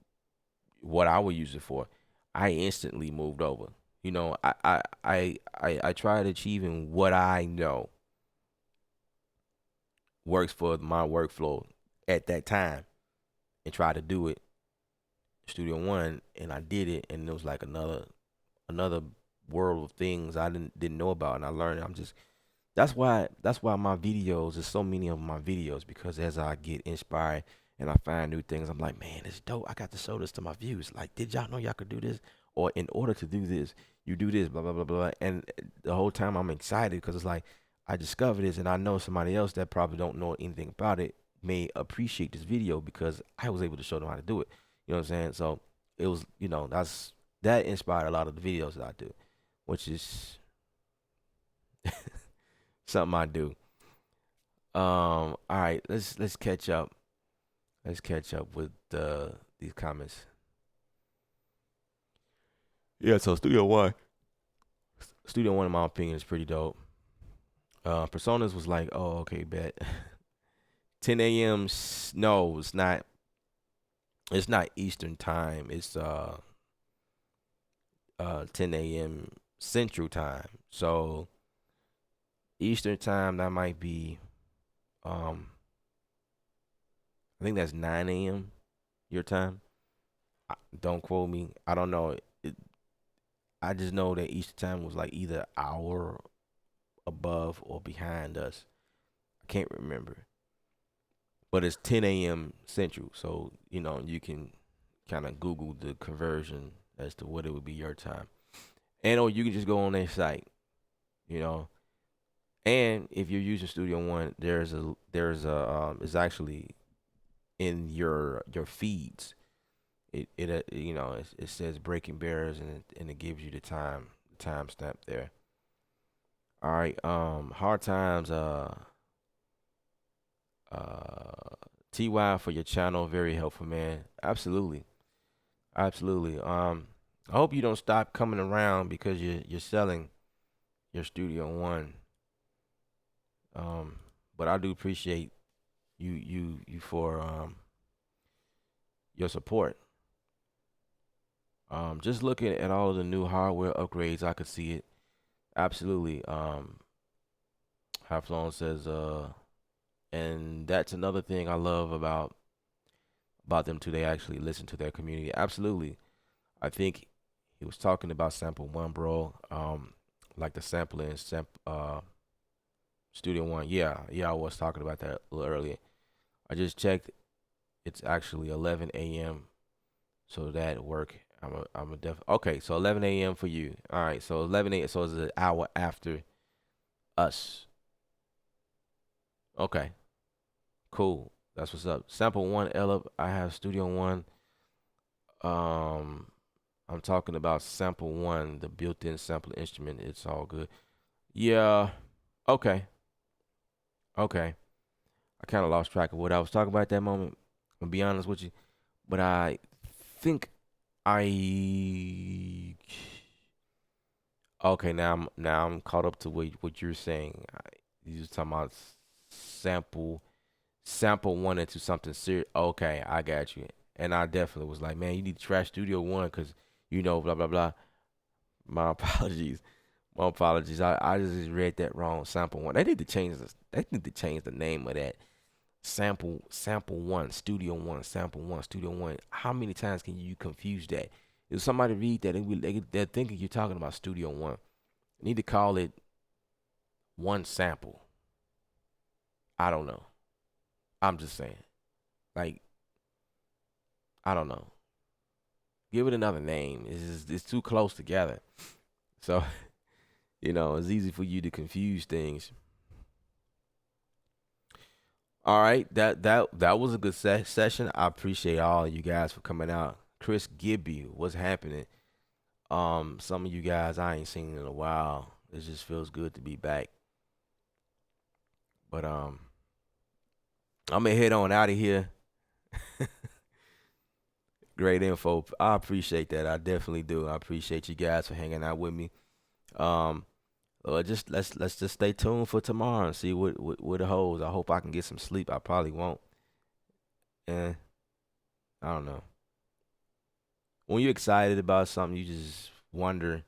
what I would use it for, I instantly moved over. You know, I tried achieving what I know works for my workflow at that time, and tried to do it Studio One, and I did it, and it was like another world of things I didn't know about, and I learned. That's why my videos, there's so many of my videos, because as I get inspired and I find new things, I'm like, man, it's dope. I got to show this to my viewers. Like, did y'all know y'all could do this? Or in order to do this, you do this, blah blah blah blah. And the whole time I'm excited, because it's like I discovered this, and I know somebody else that probably don't know anything about it may appreciate this video because I was able to show them how to do it. You know what I'm saying? So it was, you know, that inspired a lot of the videos that I do, which is something I do. All right, let's catch up. Let's catch up with these comments. Yeah, so Studio One, in my opinion, is pretty dope. Presonus was like, oh, okay, bet. 10 a.m. No, it's not. It's not Eastern time. It's 10 a.m. Central time. So Eastern time, that might be I think that's 9 a.m. your time. Don't quote me. I don't know. I just know that Eastern time was like either hour above or behind us. I can't remember. But it's 10 a.m. Central. So, you know, you can kind of Google the conversion as to what it would be your time. And or you can just go on their site, you know. And if you're using Studio One, it's actually in your feeds. It you know, it says breaking barriers, and it gives you the timestamp there. All right, hard times, TY for your channel, very helpful, man. Absolutely. Absolutely. I hope you don't stop coming around because you're selling your Studio One. Um, but I do appreciate you for your support. Just looking at all of the new hardware upgrades, I could see it. Absolutely. Haflon says, and that's another thing I love about them too. They actually listen to their community. Absolutely. I think he was talking about sample one, bro. Like the sampling, Studio One. Yeah, yeah, I was talking about that a little earlier. I just checked. It's actually 11 a.m. So that work. I'm a def. Okay, so 11 a.m. for you. All right, so 11 a.m. So it's an hour after us. Okay, cool. That's what's up. Sample one, Elib. I have Studio One. Um, I'm talking about sample one, the built-in sample instrument. It's all good. Yeah. Okay. Okay. I kind of lost track of what I was talking about at that moment. I'll be honest with you, but I think I. Okay, now I'm caught up to what you're saying. You was talking about sample sample one into something serious. Okay, I got you. And I definitely was like, man, you need to trash Studio One because blah blah blah. My apologies. My apologies. I just read that wrong. Sample one. They need to change this. They need to change the name of that. Sample one, Studio One, Sample One, Studio One. How many times can you confuse that? If somebody read that, they're thinking you're talking about Studio One. You need to call it one sample. I don't know. I'm just saying. Like, I don't know. Give it another name. It's too close together. So, it's easy for you to confuse things. All right, that was a good session. I appreciate all of you guys for coming out. Chris Gibby, what's happening? Some of you guys I ain't seen in a while. It just feels good to be back. But I'm gonna head on out of here. Great info. I appreciate that. I definitely do. I appreciate you guys for hanging out with me. Um, just let's just stay tuned for tomorrow and see what it holds. I hope I can get some sleep. I probably won't. And I don't know. When you're excited about something, you just wonder.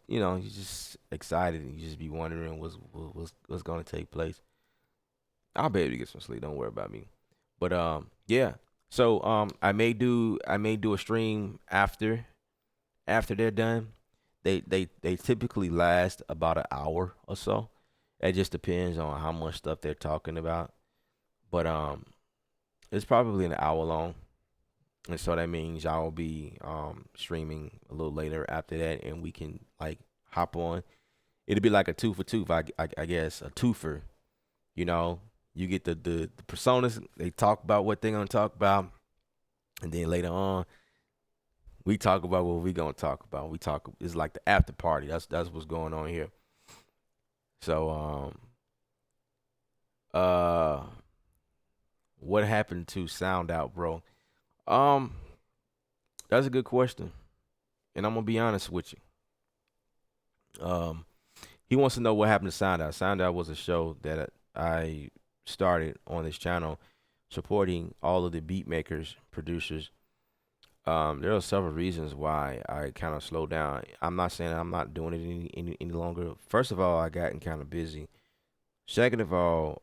You're just excited and you just be wondering what's gonna take place. I'll be able to get some sleep. Don't worry about me. But yeah. So I may do a stream after they're done. They typically last about an hour or so. It just depends on how much stuff they're talking about. But it's probably an hour long. And so that means y'all will be streaming a little later after that and we can like hop on. It'll be like a two for two, I guess, a twofer. You know, you get the personas, they talk about what they're gonna talk about, and then later on we talk about what we gonna talk about. We talk it's like the after party. That's what's going on here. So uh what happened to Sound Out, bro? Um that's a good question. And I'm gonna be honest with you. He wants to know what happened to Sound Out. Sound Out was a show that I started on this channel supporting all of the beat makers, producers. There are several reasons why I kind of slowed down. I'm not saying I'm not doing it any longer. First of all, I gotten kind of busy. Second of all,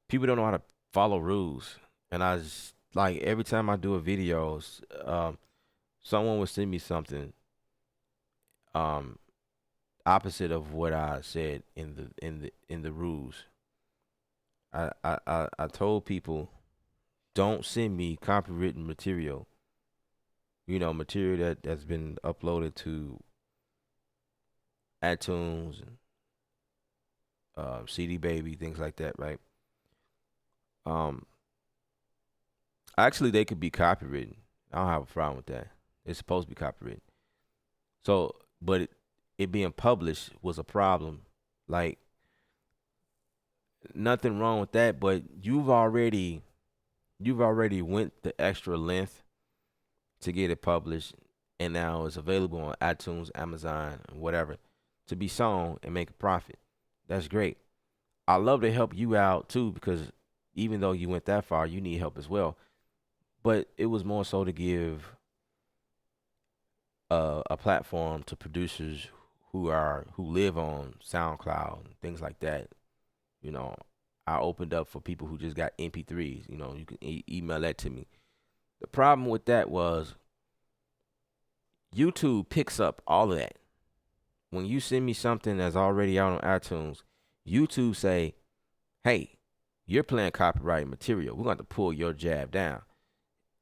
people don't know how to follow rules, and I just like every time I do a video, someone would send me something um opposite of what I said in the rules. I told people don't send me copywritten material. Material that's been uploaded to iTunes and CD Baby, things like that, right? Um, Actually, they could be copywritten. I don't have a problem with that. It's supposed to be copywritten. So, but it being published was a problem. Like nothing wrong with that, but you've already went the extra length to get it published, and now it's available on iTunes, Amazon, whatever, to be sold and make a profit. That's great. I love to help you out too, because even though you went that far, you need help as well. But it was more so to give a platform to producers who live on SoundCloud and things like that. You know, I opened up for people who just got MP3s. You know, you can email that to me. The problem with that was YouTube picks up all of that. When you send me something that's already out on iTunes, YouTube say, "Hey, you're playing copyrighted material. We're going to pull your jab down."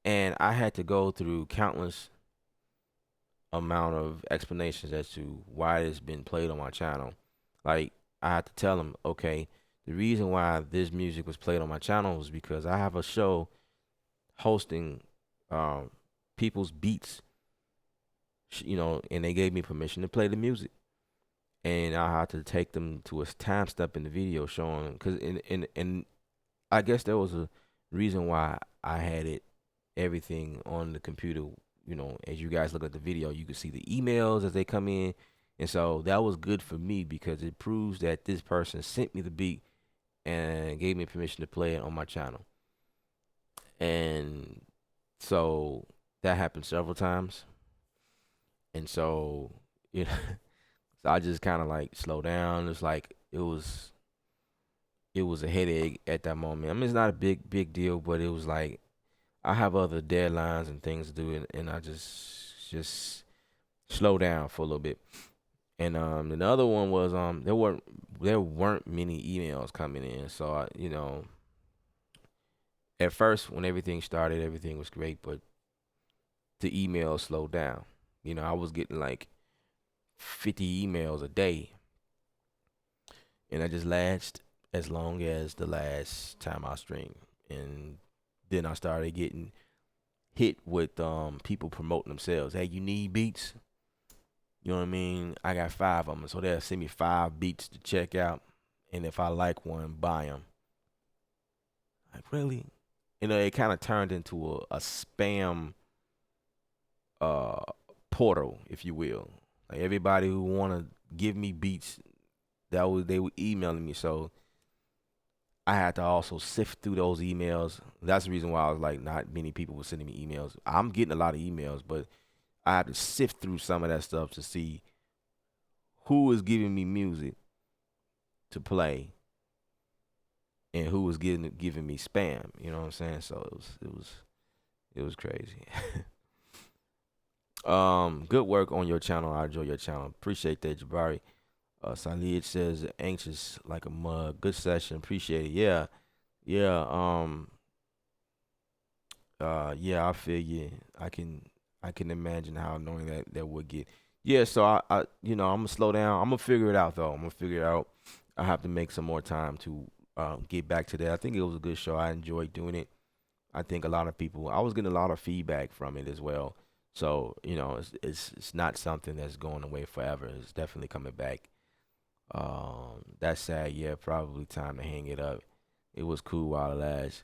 And I had to go through countless amount of explanations as to why it's been played on my channel. Like, I had to tell them, okay, the reason why this music was played on my channel was because I have a show hosting people's beats, you know, and they gave me permission to play the music. And I had to take them to a time step in the video showing, because in I guess there was a reason why I had it everything on the computer. You know, as you guys look at the video, you can see the emails as they come in, and so that was good for me because it proves that this person sent me the beat and gave me permission to play it on my channel. And so that happened several times, and so you know, so I just kind of like slow down. It's like it was a headache at that moment. I mean, it's not a big deal, but it was like I have other deadlines and things to do, and I just slow down for a little bit. And the other one was there weren't many emails coming in, so you know, at first when everything started, everything was great, but the emails slowed down. You know, I was getting like 50 emails a day, and I just lasted as long as the last time I streamed, and then I started getting hit with people promoting themselves. Hey, you need beats? You know what I mean? I got 5 of them, so they'll send me 5 beats to check out, and if I like one, buy them. Like, really? You know, it kind of turned into a spam uh portal, if you will. Like, everybody who want to give me beats, they were emailing me, so I had to also sift through those emails. That's the reason why I was like, not many people were sending me emails. I'm getting a lot of emails, but I had to sift through some of that stuff to see who is giving me music to play and who was giving me spam. You know what I'm saying? So it was crazy. Good work on your channel. I enjoy your channel. Appreciate that, Jabari. Salid says anxious like a mug. Good session. Appreciate it. Yeah. Yeah. Yeah, I feel you. I can imagine how annoying that would get. Yeah, so I'm gonna slow down. I'm gonna figure it out though. I'm gonna figure it out. I have to make some more time to get back to that. I think it was a good show. I enjoyed doing it. I think a lot of people. I was getting a lot of feedback from it as well. So it's not something that's going away forever. It's definitely coming back. That's sad. Yeah, probably time to hang it up. It was cool while it lasts.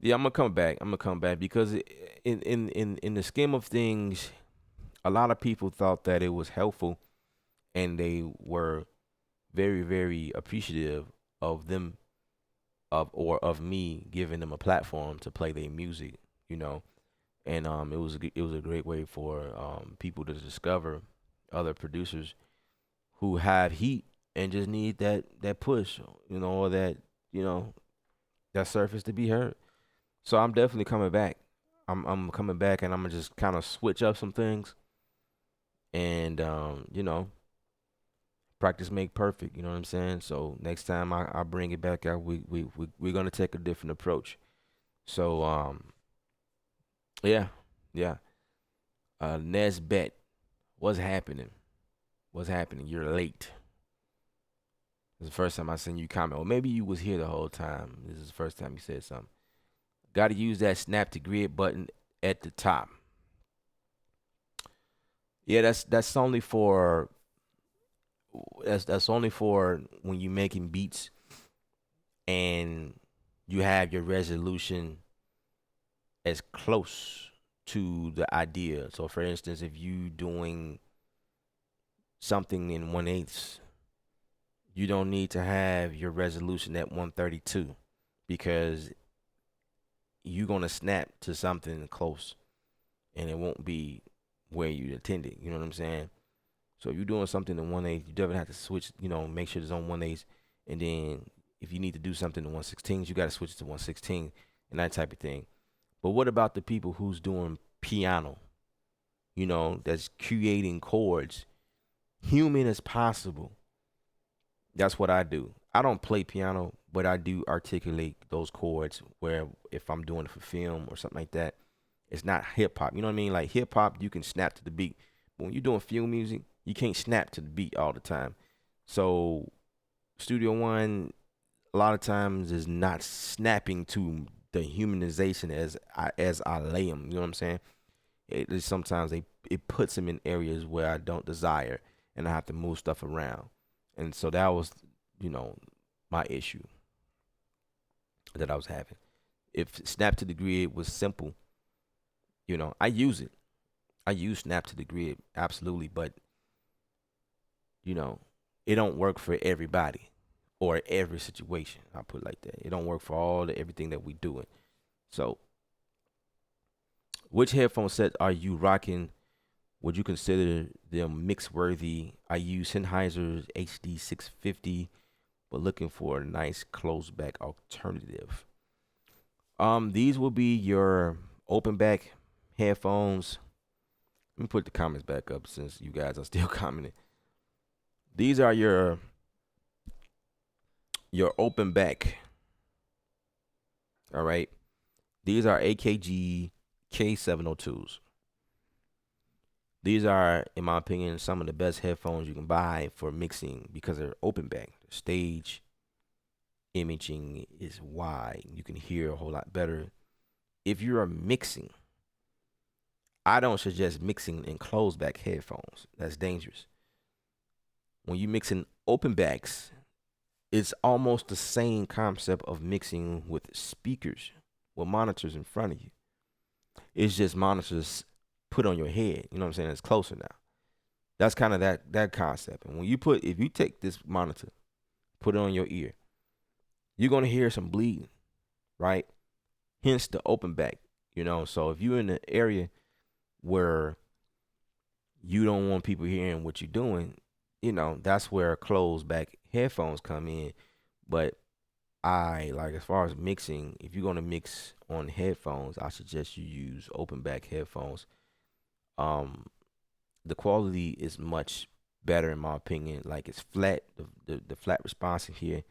Yeah, I'm gonna come back. I'm gonna come back because in the scheme of things, a lot of people thought that it was helpful, and they were very very appreciative of them of me giving them a platform to play their music. You know, and it was a great way for people to discover other producers who have heat and just need that push, or that surface to be heard. So I'm definitely coming back. I'm coming back, and I'm gonna just kind of switch up some things, and practice make perfect. You know what I'm saying? So next time I bring it back out, we're gonna take a different approach. So yeah, yeah. Nesbet, what's happening? What's happening? You're late. This is the first time I seen you comment. Or maybe you was here the whole time. This is the first time you said something. Got to use that snap to grid button at the top. Yeah, that's only for that's only for when you're making beats and you have your resolution as close to the idea. So, for instance, if you doing something in 1/8, you don't need to have your resolution at 132 because you're gonna snap to something close, and it won't be where you intended. You know what I'm saying? So if you're doing something in 1/8, you definitely have to switch. Make sure it's on 1/8, and then if you need to do something in 1/16, you got to switch it to 1/16 and that type of thing. But what about the people who's doing piano? That's creating chords, human as possible. That's what I do. I don't play piano, but I do articulate those chords where if I'm doing it for film or something like that, it's not hip hop. You know what I mean? Like hip hop, you can snap to the beat. But when you're doing film music, you can't snap to the beat all the time. So Studio One, a lot of times is not snapping to the humanization as I lay them. You know what I'm saying? Sometimes it puts them in areas where I don't desire, and I have to move stuff around. And so that was, my issue that I was having. If Snap to the Grid was simple, I use it. I use Snap to the Grid, absolutely, but it don't work for everybody or every situation. I put it like that. It don't work for everything that we doing. So, which headphone set are you rocking? Would you consider them mix worthy? I use Sennheiser's HD 650, but looking for a nice closed back alternative. These will be your open back headphones. Let me put the comments back up since you guys are still commenting. These are your open back. All right. These are AKG K702s. These are, in my opinion, some of the best headphones you can buy for mixing because they're open back. The stage imaging is wide. You can hear a whole lot better. If you're mixing, I don't suggest mixing in closed back headphones. That's dangerous. When you mix in open backs, it's almost the same concept of mixing with speakers, with monitors in front of you. It's just monitors put on your head. You know what I'm saying? It's closer now. That's kind of that concept. And if you take this monitor, put it on your ear, you're gonna hear some bleeding, right? Hence the open back. So if you're in an area where you don't want people hearing what you're doing, that's where closed back headphones come in. But as far as mixing, if you're gonna mix on headphones, I suggest you use open back headphones. The quality is much better in my opinion. Like it's flat. The flat response in here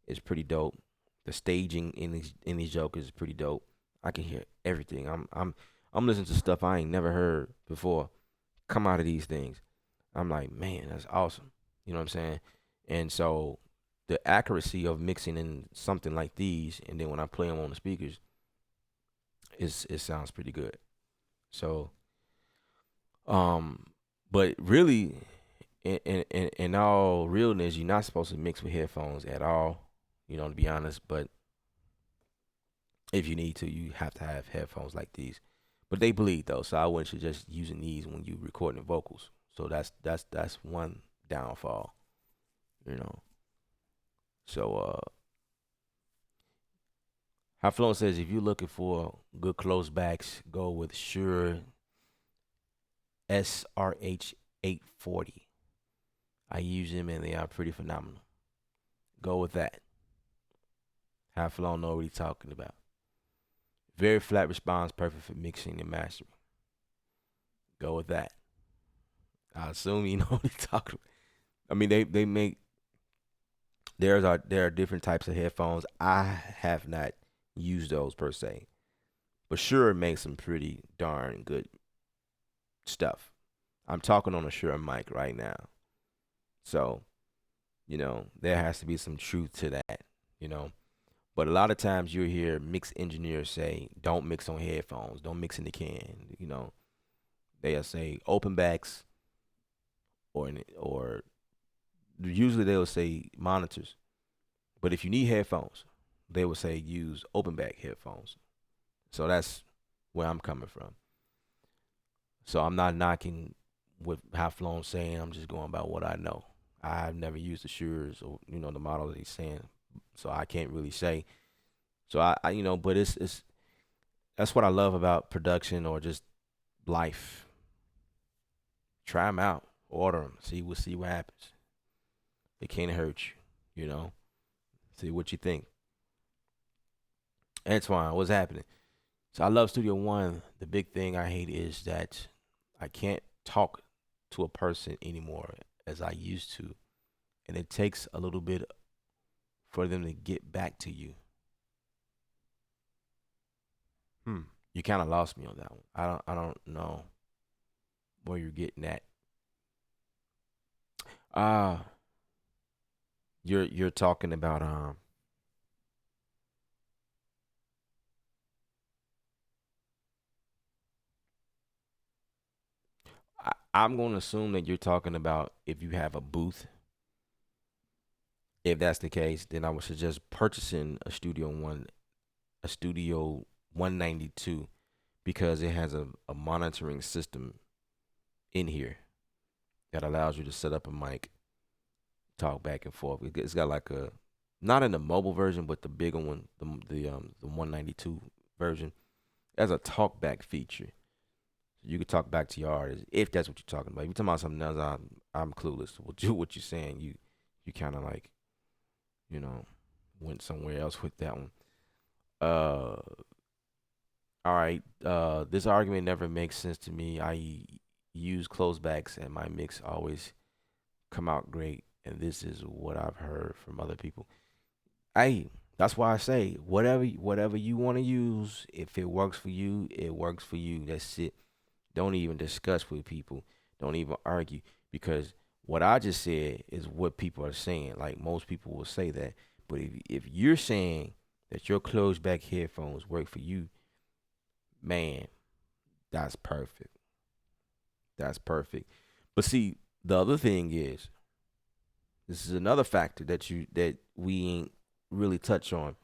is pretty dope. The staging in these jokers is pretty dope. I can hear everything. I'm listening to stuff I ain't never heard before come out of these things. I'm like, man, that's awesome. You know what I'm saying? And so the accuracy of mixing in something like these, and then when I play them on the speakers, it sounds pretty good. So, but really, in all realness, you're not supposed to mix with headphones at all. To be honest. But if you need to, you have to have headphones like these. But they bleed though, so I wouldn't suggest using these when you recording vocals. So that's one downfall. So Haflon says if you're looking for good close backs, go with Shure SRH 840. I use them and they are pretty phenomenal. Go with that. Haflon know what he's talking about. Very flat response, perfect for mixing and mastering. Go with that. I assume you know what he's talking about. I mean, they make there are different types of headphones. I have not used those per se, but Shure makes some pretty darn good stuff. I'm talking on a Shure mic right now, so there has to be some truth to that. But a lot of times you'll hear mix engineers say, "Don't mix on headphones. Don't mix in the can." They'll say open backs, or usually they'll say monitors. But if you need headphones, they will say use open back headphones. So that's where I'm coming from. So I'm not knocking what how Flown's saying. I'm just going by what I know. I've never used the Sures or the model that he's saying, so I can't really say. So but it's that's what I love about production or just life. Try them out, order them, see what happens. It can't hurt you, See what you think. Antoine, what's happening? So I love Studio One. The big thing I hate is that I can't talk to a person anymore as I used to, and it takes a little bit for them to get back to you. Hmm. You kind of lost me on that one. I don't know where you're getting at. Ah, you're talking about I'm going to assume that you're talking about if you have a booth. If that's the case, then I would suggest purchasing a Studio 192 because it has a monitoring system in here that allows you to set up a mic, talk back and forth. It's got like a not in the mobile version, but the bigger one, the 192 version, it has a talk back feature. You could talk back to your artist if that's what you're talking about. If you're talking about something else, I'm clueless. What you're saying, you kind of like you know went somewhere else with that one. Uh, all right. This argument never makes sense to me. I use close backs and my mix always come out great. And this is what I've heard from other people. Hey, that's why I say whatever you want to use, if it works for you, it works for you. That's it. Don't even discuss with people. Don't even argue because what I just said is what people are saying. Like most people will say that. But if you're saying that your closed back headphones work for you, man, that's perfect. That's perfect. But see, the other thing is, this is another factor that we ain't really touch on.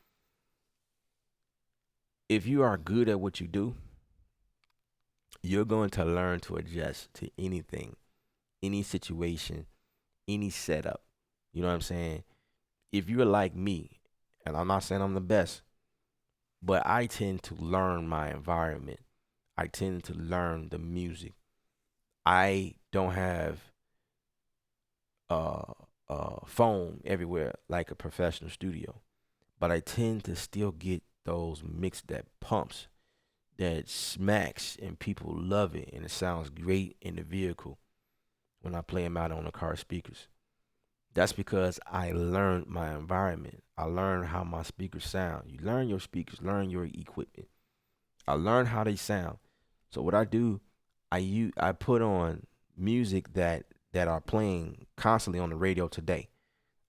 If you are good at what you do, you're going to learn to adjust to anything, any situation, any setup. You know what I'm saying? If you're like me, and I'm not saying I'm the best, but I tend to learn my environment. I tend to learn the music. I don't have uh phone everywhere like a professional studio, but I tend to still get those mix that pumps, that smacks, and people love it, and it sounds great in the vehicle when I play them out on the car speakers. That's because I learned my environment. I learned how my speakers sound. You learn your speakers, learn your equipment. I learned how they sound. So what I do, I put on music that are playing constantly on the radio today.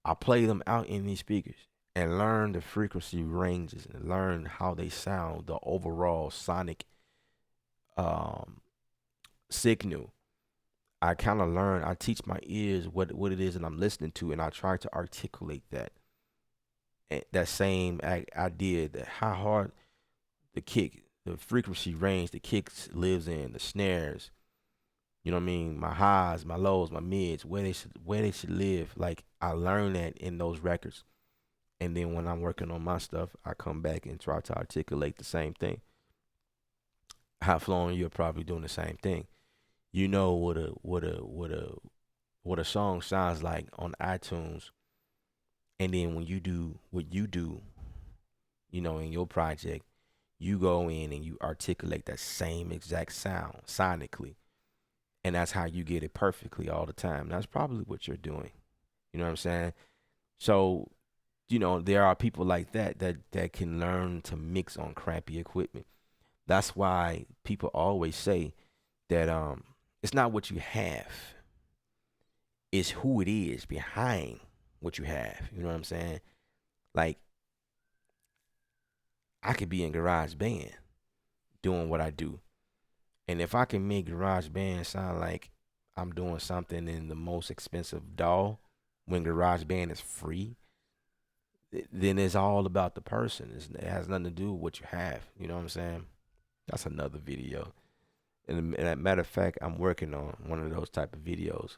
I play them out in these speakers and learn the frequency ranges and learn how they sound, the overall sonic um, signal. I kind of learn. I teach my ears what it is that I'm listening to, and I try to articulate that same idea that how hard the kick, the frequency range the kicks lives in, the snares. You know what I mean? My highs, my lows, my mids, where they should live. Like I learned that in those records. And then when I'm working on my stuff, I come back and try to articulate the same thing. How flowing, you're probably doing the same thing. You know what a song sounds like on iTunes, and then when you do what you do, in your project, you go in and you articulate that same exact sound sonically, and that's how you get it perfectly all the time. That's probably what you're doing. You know what I'm saying? So, there are people like that can learn to mix on crappy equipment. That's why people always say that it's not what you have, it's who it is behind what you have. You know what I'm saying? Like I could be in Garage Band doing what I do. And if I can make Garage Band sound like I'm doing something in the most expensive DAW when Garage Band is free, then it's all about the person. It has nothing to do with what you have. You know what I'm saying? That's another video. And as a matter of fact, I'm working on one of those type of videos.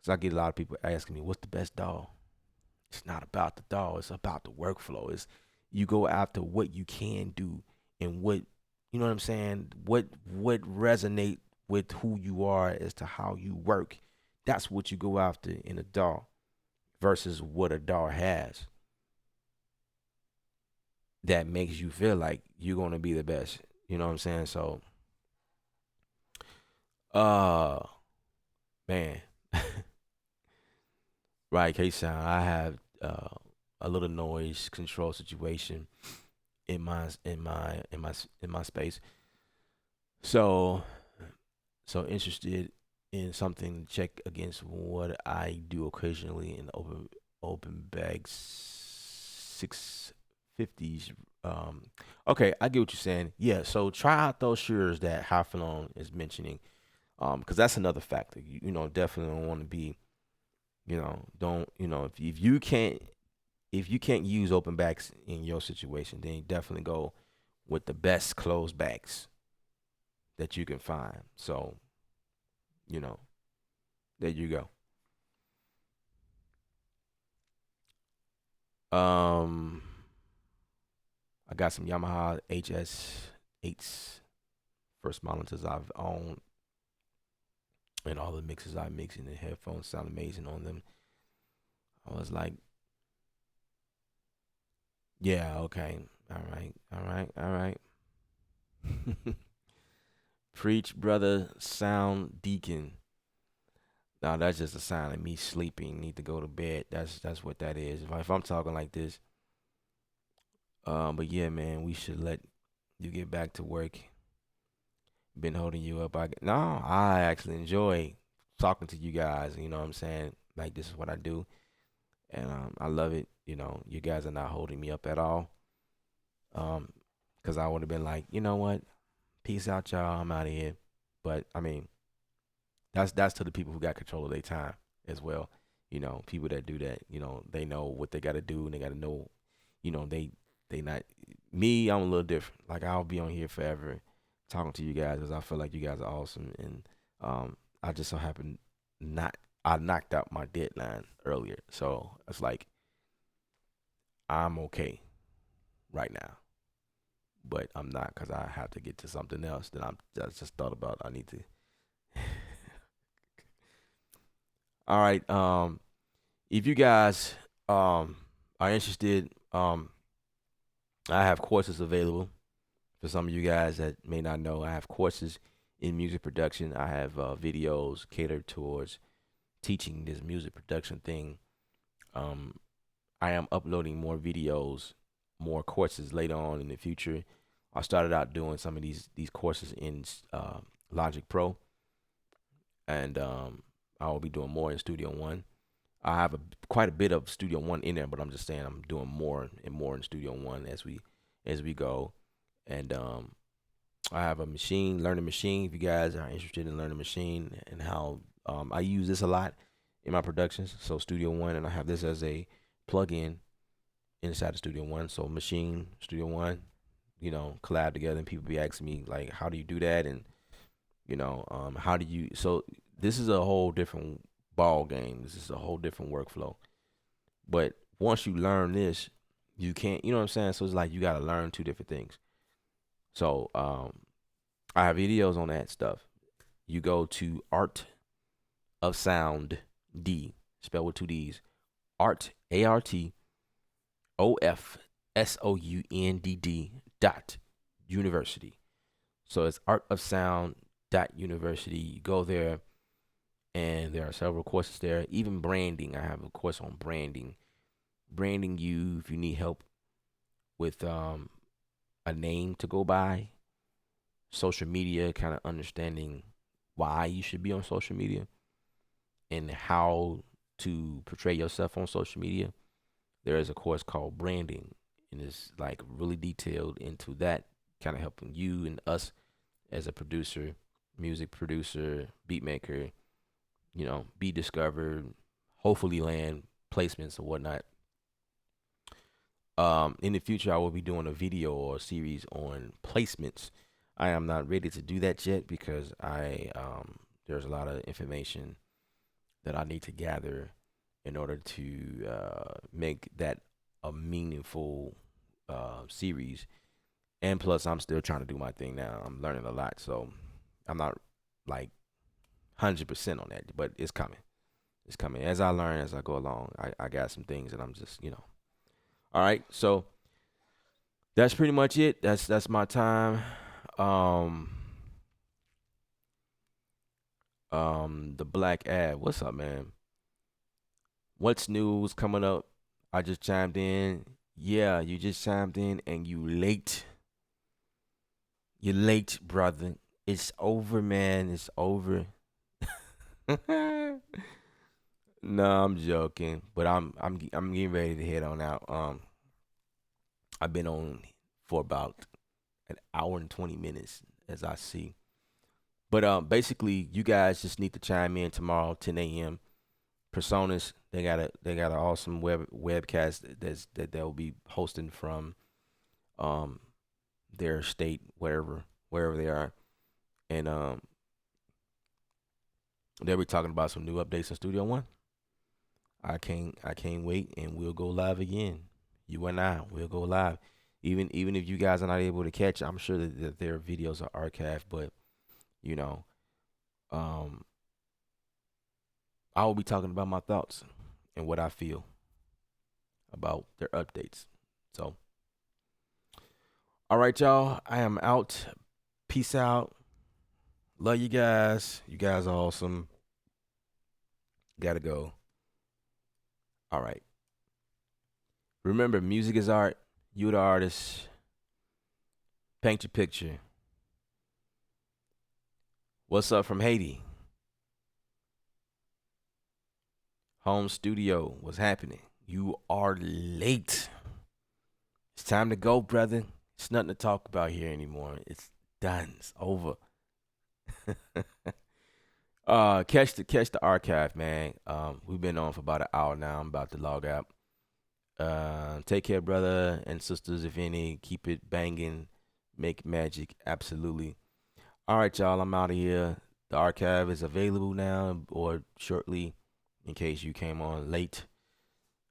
So I get a lot of people asking me, "What's the best DAW?" It's not about the DAW. It's about the workflow. It's you go after what you can do and what you know what I'm saying. What resonate with who you are as to how you work. That's what you go after in a DAW versus what a DAW has that makes you feel like you're gonna be the best. You know what I'm saying? So, uh, man, right, K Sound. I have a little noise control situation in my space. So interested in something to check against what I do occasionally in open bag 650s. Okay, I get what you're saying. Yeah, so try out those shears that Hafalon is mentioning. Because that's another factor. Definitely don't want to be, don't, if you can't use open backs in your situation, then you definitely go with the best closed backs that you can find. So, you know, there you go. Um, I got some Yamaha HS8s, first monitors I've owned, and all the mixes I mix in the headphones sound amazing on them. I was like, yeah, okay, all right, all right, all right. Preach, brother, sound deacon. No, that's just a sign of me sleeping. Need to go to bed. That's what that is. If I'm talking like this, but yeah, man, we should let you get back to work. Been holding you up. No, I actually enjoy talking to you guys. You know what I'm saying? Like this is what I do, and I love it. You guys are not holding me up at all. Because I would have been like, you know what? Peace out, y'all. I'm out of here. But I mean, that's to the people who got control of their time as well. People that do that, they know what they got to do and they got to know, they not me. I'm a little different. Like I'll be on here forever talking to you guys because I feel like you guys are awesome and I just so happen not I knocked out my deadline earlier, so it's like I'm okay right now, but I'm not because I have to get to something else that I just thought about. I need to. All right. If you guys are interested, I have courses available for some of you guys that may not know. I have courses in music production. I have videos catered towards teaching this music production thing. Um, I am uploading more videos, more courses later on in the future. I started out doing some of these courses in Logic Pro, and I will be doing more in Studio One. I have quite a bit of Studio One in there, but I'm just saying I'm doing more and more in Studio One as we go. And I have a learning machine. If you guys are interested in learning machine and how I use this a lot in my productions, so Studio One, and I have this as a plug-in inside of Studio One. So machine, Studio One, collab together, and people be asking me like, how do you do that, and how do you? So this is a whole different ball game. This is a whole different workflow. But once you learn this, you can't. You know what I'm saying? So it's like you got to learn two different things. So I have videos on that stuff. You go to Art of Sound D, spelled with two D's. Art ARTOFSOUNDD dot university. So it's Art of Sound dot university. You go there, and there are several courses there. Even branding. I have a course on branding. Branding you if you need help with a name to go by, social media, kind of understanding why you should be on social media and how to portray yourself on social media. There is a course called branding, and it's like really detailed into that, kind of helping you and us as a producer, music producer, beat maker, be discovered, hopefully land placements or whatnot. In the future, I will be doing a video or a series on placements. I am not ready to do that yet because there's a lot of information that I need to gather in order to make that a meaningful series. And plus, I'm still trying to do my thing now. I'm learning a lot, so I'm not like 100% on that, but it's coming. It's coming as I learn, as I go along. I got some things that I'm just, All right, so that's pretty much it. That's my time. Um, the Black Ad. What's up, man? What's news coming up? I just chimed in. Yeah, you just chimed in and you late. You're late, brother. It's over, man. It's over. No, I'm joking, but I'm getting ready to head on out. I've been on for about an hour and 20 minutes as I see. But basically, you guys just need to chime in tomorrow, 10 a.m. Presonus, they got an awesome webcast that they'll be hosting from their state, wherever they are, and they'll be talking about some new updates in Studio One. I can't wait, and we'll go live again. You and I will go live. Even if you guys are not able to catch, I'm sure that their videos are archived, but you know, um, I will be talking about my thoughts and what I feel about their updates. So, all right, y'all. I am out. Peace out. Love you guys. You guys are awesome. Gotta go. All right. Remember, music is art. You the artist. Paint your picture. What's up from Haiti? Home studio. What's happening? You are late. It's time to go, brother. It's nothing to talk about here anymore. It's done. It's over. Catch the archive, man. We've been on for about an hour now. I'm about to log out. Take care, brother and sisters, if any. Keep it banging. Make magic. Absolutely. All right, y'all. I'm out of here. The archive is available now or shortly in case you came on late.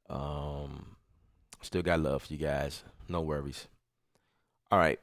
Still got love for you guys. No worries. All right.